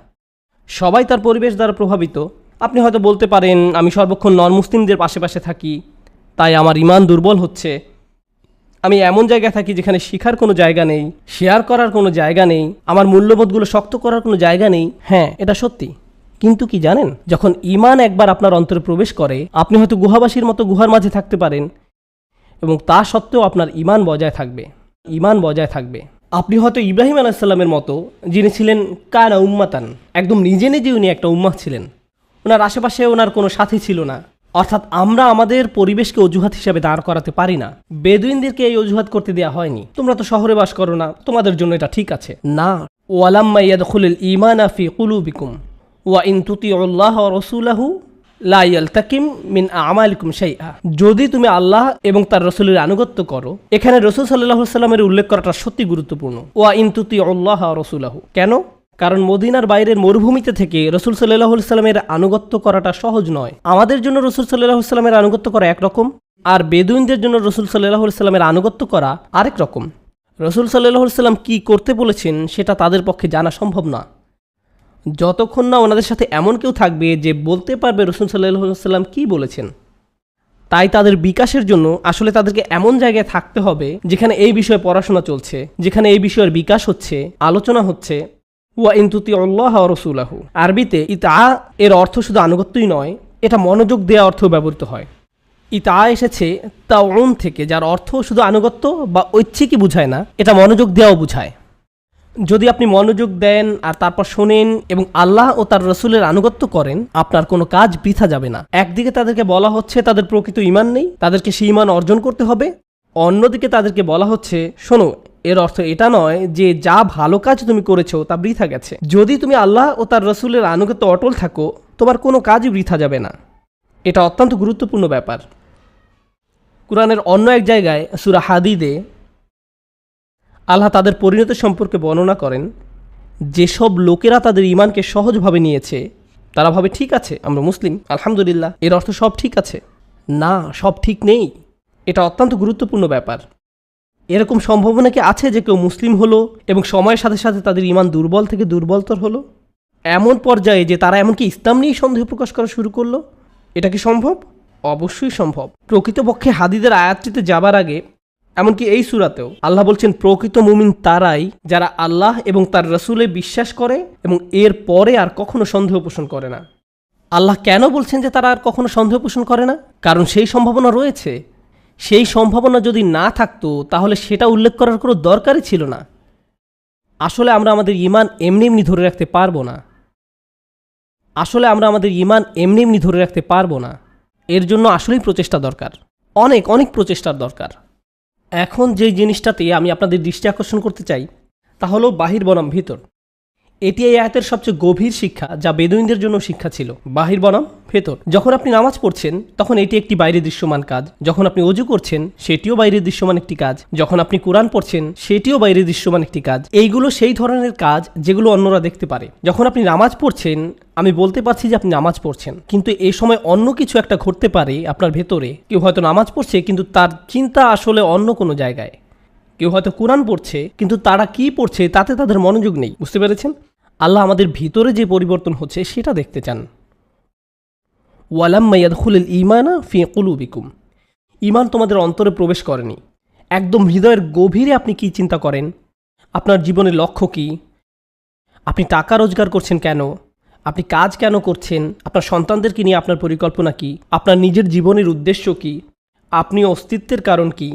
সবাই তার পরিবেশ দ্বারা প্রভাবিত। আপনি হয়তো বলতে পারেন আমি সর্বক্ষণ নন মুসলিমদের পাশে থাকি, তাই আমার ঈমান দুর্বল হচ্ছে। আমি এমন জায়গায় থাকি যেখানে শেখার কোনো জায়গা নেই, শেয়ার করার কোনো জায়গা নেই, আমার মূল্যবোধগুলো শক্ত করার কোনো জায়গা নেই। হ্যাঁ, এটা সত্যি, কিন্তু কি জানেন, যখন ঈমান একবার আপনার অন্তরে প্রবেশ করে, আপনি হয়তো গুহাবাসীর মতো গুহার মাঝে থাকতে পারেন এবং তা সত্ত্বেও আপনার ঈমান বজায় থাকবে। আপনি হয়তো ইব্রাহিম আলাইহিস সালামের মতো, যিনি ছিলেন কানা উম্মাতান, একদম নিজে উনি একটা উম্মাহ ছিলেন, ওনার আশেপাশে ওনার কোনো সাথী ছিল না। অর্থাৎ আমরা আমাদের পরিবেশকে অজুহাত হিসাবে দাঁড় করাতে পারি না। বেদুইনদেরকে এই অজুহাত করতে দেওয়া হয়নি, তোমরা তো শহরে বাস করো না, তোমাদের জন্য এটা ঠিক আছে না। ওয়ালাম্মা ইয়াদখুলুল ঈমানা ফি কুলুবিকুম ওয়া ইন তুতিউল্লাহ ওয়া রাসূলাহু লা ইয়ালতাকিম মিন আমালিকুম শাইআ। যদি তুমি আল্লাহ এবং তার রাসূলের আনুগত্য করো, এখানে রাসূল সাল্লাল্লাহু আলাইহি ওয়াসাল্লামের উল্লেখ করাটা সত্যি গুরুত্বপূর্ণ। ওয়া ইন তুতিউল্লাহ ওয়া রাসূলাহু, কেন? কারণ মদিনার বাইরের মরুভূমিতে থেকে রাসূল সাল্লাল্লাহু আলাইহি ওয়াসাল্লামের আনুগত্য করাটা সহজ নয়। আমাদের জন্য রাসূল সাল্লাল্লাহু আলাইহি ওয়াসাল্লামের আনুগত্য করা একরকম, আর বেদুইনদের জন্য রাসূল সাল্লাল্লাহু আলাইহি ওয়াসাল্লামের আনুগত্য করা আরেক রকম। রাসূল সাল্লাল্লাহু আলাইহি ওয়াসাল্লাম কী করতে বলেছেন সেটা তাদের পক্ষে জানা সম্ভব না, যতক্ষণ না ওনাদের সাথে এমন কেউ থাকবে যে বলতে পারবে রাসূল সাল্লাল্লাহু আলাইহি ওয়াসাল্লাম কী বলেছেন। তাই তাদের বিকাশের জন্য আসলে তাদেরকে এমন জায়গায় থাকতে হবে যেখানে এই বিষয়ে পড়াশোনা চলছে, যেখানে এই বিষয়ের বিকাশ হচ্ছে, আলোচনা হচ্ছে। ওয়া ইন তুতিউল্লাহ ওয়া রাসূলাহু, আরবিতে ইতা এর অর্থ শুধু আনুগত্যই নয়, এটা মনোযোগ দেওয়া অর্থও ব্যবহৃত হয়। ইতা এসেছে তাউন থেকে, যার অর্থ শুধু আনুগত্য বা ঐচ্ছিকই বুঝায় না, এটা মনোযোগ দেওয়াও বুঝায়। যদি আপনি মনোযোগ দেন আর তারপর শোনেন এবং আল্লাহ ও তার রাসূলের আনুগত্য করেন, আপনার কোনো কাজ বৃথা যাবে না। একদিকে তাদেরকে বলা হচ্ছে তাদের প্রকৃত ঈমান নেই, তাদেরকে সেই ঈমান অর্জন করতে হবে, অন্যদিকে তাদেরকে বলা হচ্ছে, শোনো, এর অর্থ এটা নয় যে যা ভালো কাজ তুমি করেছো তা বৃথা গেছে। যদি তুমি আল্লাহ ও তার রসুলের আনুগত্য অটল থাকো, তোমার কোনো কাজই বৃথা যাবে না। এটা অত্যন্ত গুরুত্বপূর্ণ ব্যাপার। কুরআনের অন্য এক জায়গায় সূরা হাদীদে আল্লাহ তাদের পরিণতি সম্পর্কে বর্ণনা করেন, যেসব লোকেরা তাদের ঈমানকে সহজভাবে নিয়েছে তারা ভাবে ঠিক আছে, আমরা মুসলিম, আলহামদুলিল্লাহ। এর অর্থ সব ঠিক আছে? না, সব ঠিক নেই। এটা অত্যন্ত গুরুত্বপূর্ণ ব্যাপার। এরকম সম্ভাবনা কি আছে যে কেউ মুসলিম হলো এবং সময়ের সাথে সাথে তাদের ঈমান দুর্বল থেকে দুর্বলতর হলো, এমন পর্যায়ে যে তারা এমনকি ইসলাম নিয়েই সন্দেহ প্রকাশ করা শুরু করলো? এটা কি সম্ভব? অবশ্যই সম্ভব। প্রকৃতপক্ষে হাদীদের আয়াতটিতে যাবার আগে, এমনকি এই সূরাতেও আল্লাহ বলছেন, প্রকৃত মুমিন তারাই যারা আল্লাহ এবং তার রসুলে বিশ্বাস করে এবং এর পরে আর কখনো সন্দেহ পোষণ করে না। আল্লাহ কেন বলছেন যে তারা আর কখনো সন্দেহ পোষণ করে না? কারণ সেই সম্ভাবনা রয়েছে। সেই সম্ভাবনা যদি না থাকতো তাহলে সেটা উল্লেখ করার কোনো দরকারই ছিল না। আসলে আমরা আমাদের ঈমান এমনি এমনি ধরে রাখতে পারবো না। এর জন্য আসলেই প্রচেষ্টা দরকার, অনেক অনেক প্রচেষ্টার দরকার। এখন যেই জিনিসটাতে আমি আপনাদের দৃষ্টি আকর্ষণ করতে চাই তা হলো বাহির বনাম ভিতর। এটি এই আয়াতের সবচেয়ে গভীর শিক্ষা, যা বেদুইনদের জন্য শিক্ষা ছিল। বাহির বনাম ভেতর। যখন আপনি নামাজ পড়ছেন তখন এটি একটি বাইরে দৃশ্যমান কাজ। যখন আপনি ওযু করছেন সেটিও বাইরে দৃশ্যমান একটি কাজ। যখন আপনি কোরআন পড়ছেন সেটিও বাইরে দৃশ্যমান একটি কাজ। এইগুলো সেই ধরনের কাজ যেগুলো অন্যরা দেখতে পারে। যখন আপনি নামাজ পড়ছেন, আমি বলতে পারছি যে আপনি নামাজ পড়ছেন, কিন্তু এই সময় অন্য কিছু একটা ঘটতে পারে আপনার ভেতরে। কেউ হয়তো নামাজ পড়ছে কিন্তু তার চিন্তা আসলে অন্য কোনো জায়গায়। কেউ হয়তো কোরআন পড়ছে কিন্তু তারা কি পড়ছে তাতে তাদের মনোযোগ নেই। বুঝতে পেরেছেন? আল্লাহ আমাদের ভিতরে যে পরিবর্তন হচ্ছে সেটা দেখতে চান। ওয়ালাম্মা ইয়াদখুলুল ঈমানা ফি কুলুবিকুম। ঈমান তোমাদের অন্তরে প্রবেশ করেনি। একদম হৃদয়ের গভীরে আপনি কি চিন্তা করেন? আপনার জীবনের লক্ষ্য কি? আপনি টাকা রোজগার করছেন কেন? আপনি কাজ কেন করছেন? আপনার সন্তানদেরকে নিয়ে আপনার পরিকল্পনা কি? আপনার নিজের জীবনের উদ্দেশ্য কি? আপনি অস্তিত্বের কারণ কি?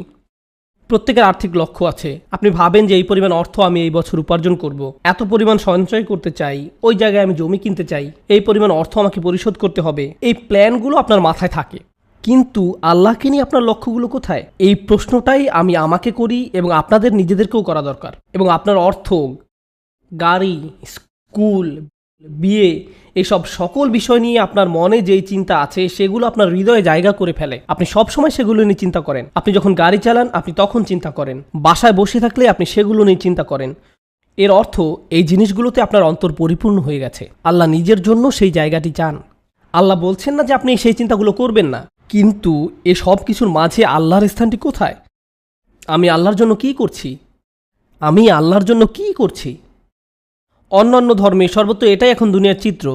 প্রত্যেকের আর্থিক লক্ষ্য আছে। আপনি ভাবেন যে এই পরিমাণ অর্থ আমি এই বছর উপার্জন করব, এত পরিমাণ সঞ্চয় করতে চাই, ওই জায়গায় আমি জমি কিনতে চাই, এই পরিমাণ অর্থ আমাকে পরিশোধ করতে হবে। এই প্ল্যানগুলো আপনার মাথায় থাকে, কিন্তু আল্লাহকে নিয়ে আপনার লক্ষ্যগুলো কোথায়? এই প্রশ্নটাই আমি আমাকে করি এবং আপনাদের নিজেদেরকেও করা দরকার। এবং আপনার অর্থ, গাড়ি, স্কুল, বিয়ে, এইসব সকল বিষয় নিয়ে আপনার মনে যেই চিন্তা আছে সেগুলো আপনার হৃদয়ে জায়গা করে ফেলে। আপনি সব সময় সেগুলো নিয়ে চিন্তা করেন। আপনি যখন গাড়ি চালান আপনি তখন চিন্তা করেন। বাসায় বসে থাকলে আপনি সেগুলো নিয়ে চিন্তা করেন। এর অর্থ এই জিনিসগুলোতে আপনার অন্তর পরিপূর্ণ হয়ে গেছে। আল্লাহ নিজের জন্য সেই জায়গাটি চান। আল্লাহ বলছেন না যে আপনি সেই চিন্তাগুলো করবেন না, কিন্তু এ সব কিছুর মাঝে আল্লাহর স্থানটি কোথায়? আমি আল্লাহর জন্য কি করছি? অন্যান্য ধর্মে সর্বত্র এটাই এখন দুনিয়ার চিত্র।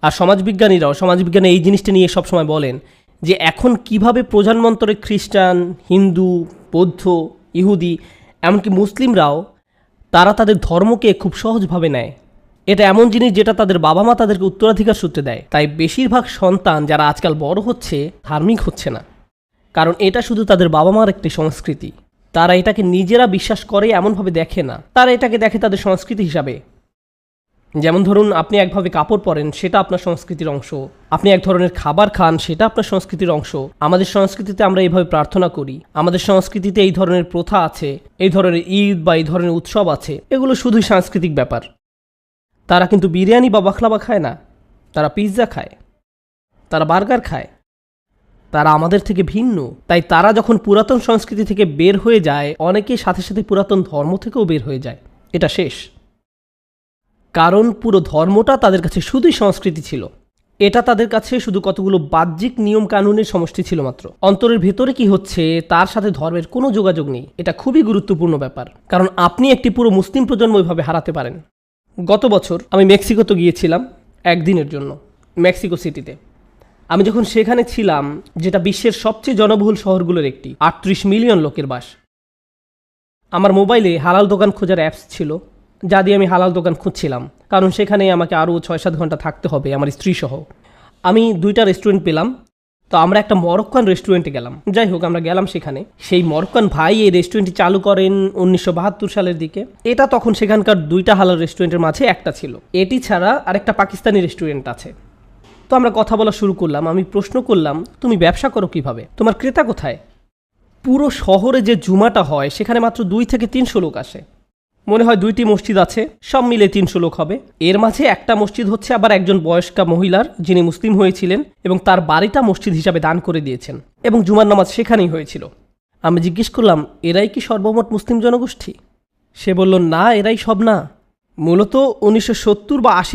আর সমাজবিজ্ঞানে এই জিনিসটা নিয়ে সবসময় বলেন যে এখন কিভাবে প্রধানমন্ত্রী খ্রিস্টান, হিন্দু, বৌদ্ধ, ইহুদি, এমনকি মুসলিমরাও তারা তাদের ধর্মকে খুব সহজভাবে নেয়। এটা এমন জিনিস যেটা তাদের বাবা মা তাদেরকে উত্তরাধিকার সূত্রে দেয়। তাই বেশিরভাগ সন্তান যারা আজকাল বড় হচ্ছে ধার্মিক হচ্ছে না, কারণ এটা শুধু তাদের বাবা মার একটি সংস্কৃতি। তারা এটাকে নিজেরা বিশ্বাস করে এমনভাবে দেখে না, তারা এটাকে দেখে তাদের সংস্কৃতি হিসাবে। যেমন ধরুন, আপনি একভাবে কাপড় পরেন, সেটা আপনার সংস্কৃতির অংশ। আপনি এক ধরনের খাবার খান, সেটা আপনার সংস্কৃতির অংশ। আমাদের সংস্কৃতিতে আমরা এইভাবে প্রার্থনা করি, আমাদের সংস্কৃতিতে এই ধরনের প্রথা আছে, এই ধরনের ঈদ বা এই ধরনের উৎসব আছে। এগুলো শুধুই সাংস্কৃতিক ব্যাপার। তারা কিন্তু বিরিয়ানি বা বাখলাবা খায় না, তারা পিৎজা খায়, তারা বার্গার খায়। তারা আমাদের থেকে ভিন্ন। তাই তারা যখন পুরাতন সংস্কৃতি থেকে বের হয়ে যায়, অনেকেই সাথে সাথে পুরাতন ধর্ম থেকেও বের হয়ে যায়। এটা শেষ, কারণ পুরো ধর্মটা তাদের কাছে শুধুই সংস্কৃতি ছিল। এটা তাদের কাছে শুধু কতগুলো বাহ্যিক নিয়ম কানুনের সমষ্টি ছিল মাত্র। অন্তরের ভেতরে কি হচ্ছে তার সাথে ধর্মের কোনো যোগাযোগ নেই। এটা খুবই গুরুত্বপূর্ণ ব্যাপার, কারণ আপনি একটি পুরো মুসলিম প্রজন্ম এভাবে হারাতে পারেন। গত বছর আমি মেক্সিকোতে গিয়েছিলাম একদিনের জন্য, মেক্সিকো সিটিতে। আমি যখন সেখানে ছিলাম, যেটা বিশ্বের সবচেয়ে জনবহুল শহরগুলোর একটি, 38 মিলিয়ন লোকের বাস, আমার মোবাইলে হালাল দোকান খোঁজার অ্যাপস ছিল, যা দিয়ে আমি হালাল দোকান খুঁজছিলাম, কারণ সেখানে আমাকে আরও 6-7 ঘন্টা থাকতে হবে আমার স্ত্রী সহ। আমি 2টা রেস্টুরেন্ট পেলাম, তো আমরা একটা মরক্কান রেস্টুরেন্টে গেলাম। যাই হোক, আমরা গেলাম সেখানে। সেই মরক্কান ভাই এই রেস্টুরেন্টটি চালু করেন 1972 সালের দিকে। এটা তখন সেখানকার 2টা হালাল রেস্টুরেন্টের মাঝে একটা ছিল। এটি ছাড়া আরেকটা পাকিস্তানি রেস্টুরেন্ট আছে। তো আমরা কথা বলা শুরু করলাম। আমি প্রশ্ন করলাম, তুমি ব্যবসা করো কিভাবে? তোমার ক্রেতা কোথায়? পুরো শহরে যে জুমাটা হয় সেখানে মাত্র 2 থেকে 300 লোক আসে। মনে হয় 2টি মসজিদ আছে, সব মিলে 300 লোক হবে। এর মাঝে একটা মসজিদ হচ্ছে আবার একজন বয়স্কা মহিলার, যিনি মুসলিম হয়েছিলেন এবং তার বাড়িটা মসজিদ হিসাবে দান করে দিয়েছেন, এবং জুমার নামাজ সেখানেই হয়েছিল। আমি জিজ্ঞেস করলাম, এরাই কি সর্বমোট মুসলিম জনগোষ্ঠী? সে বলল, না, এরাই সব না। মূলত 1970 বা 80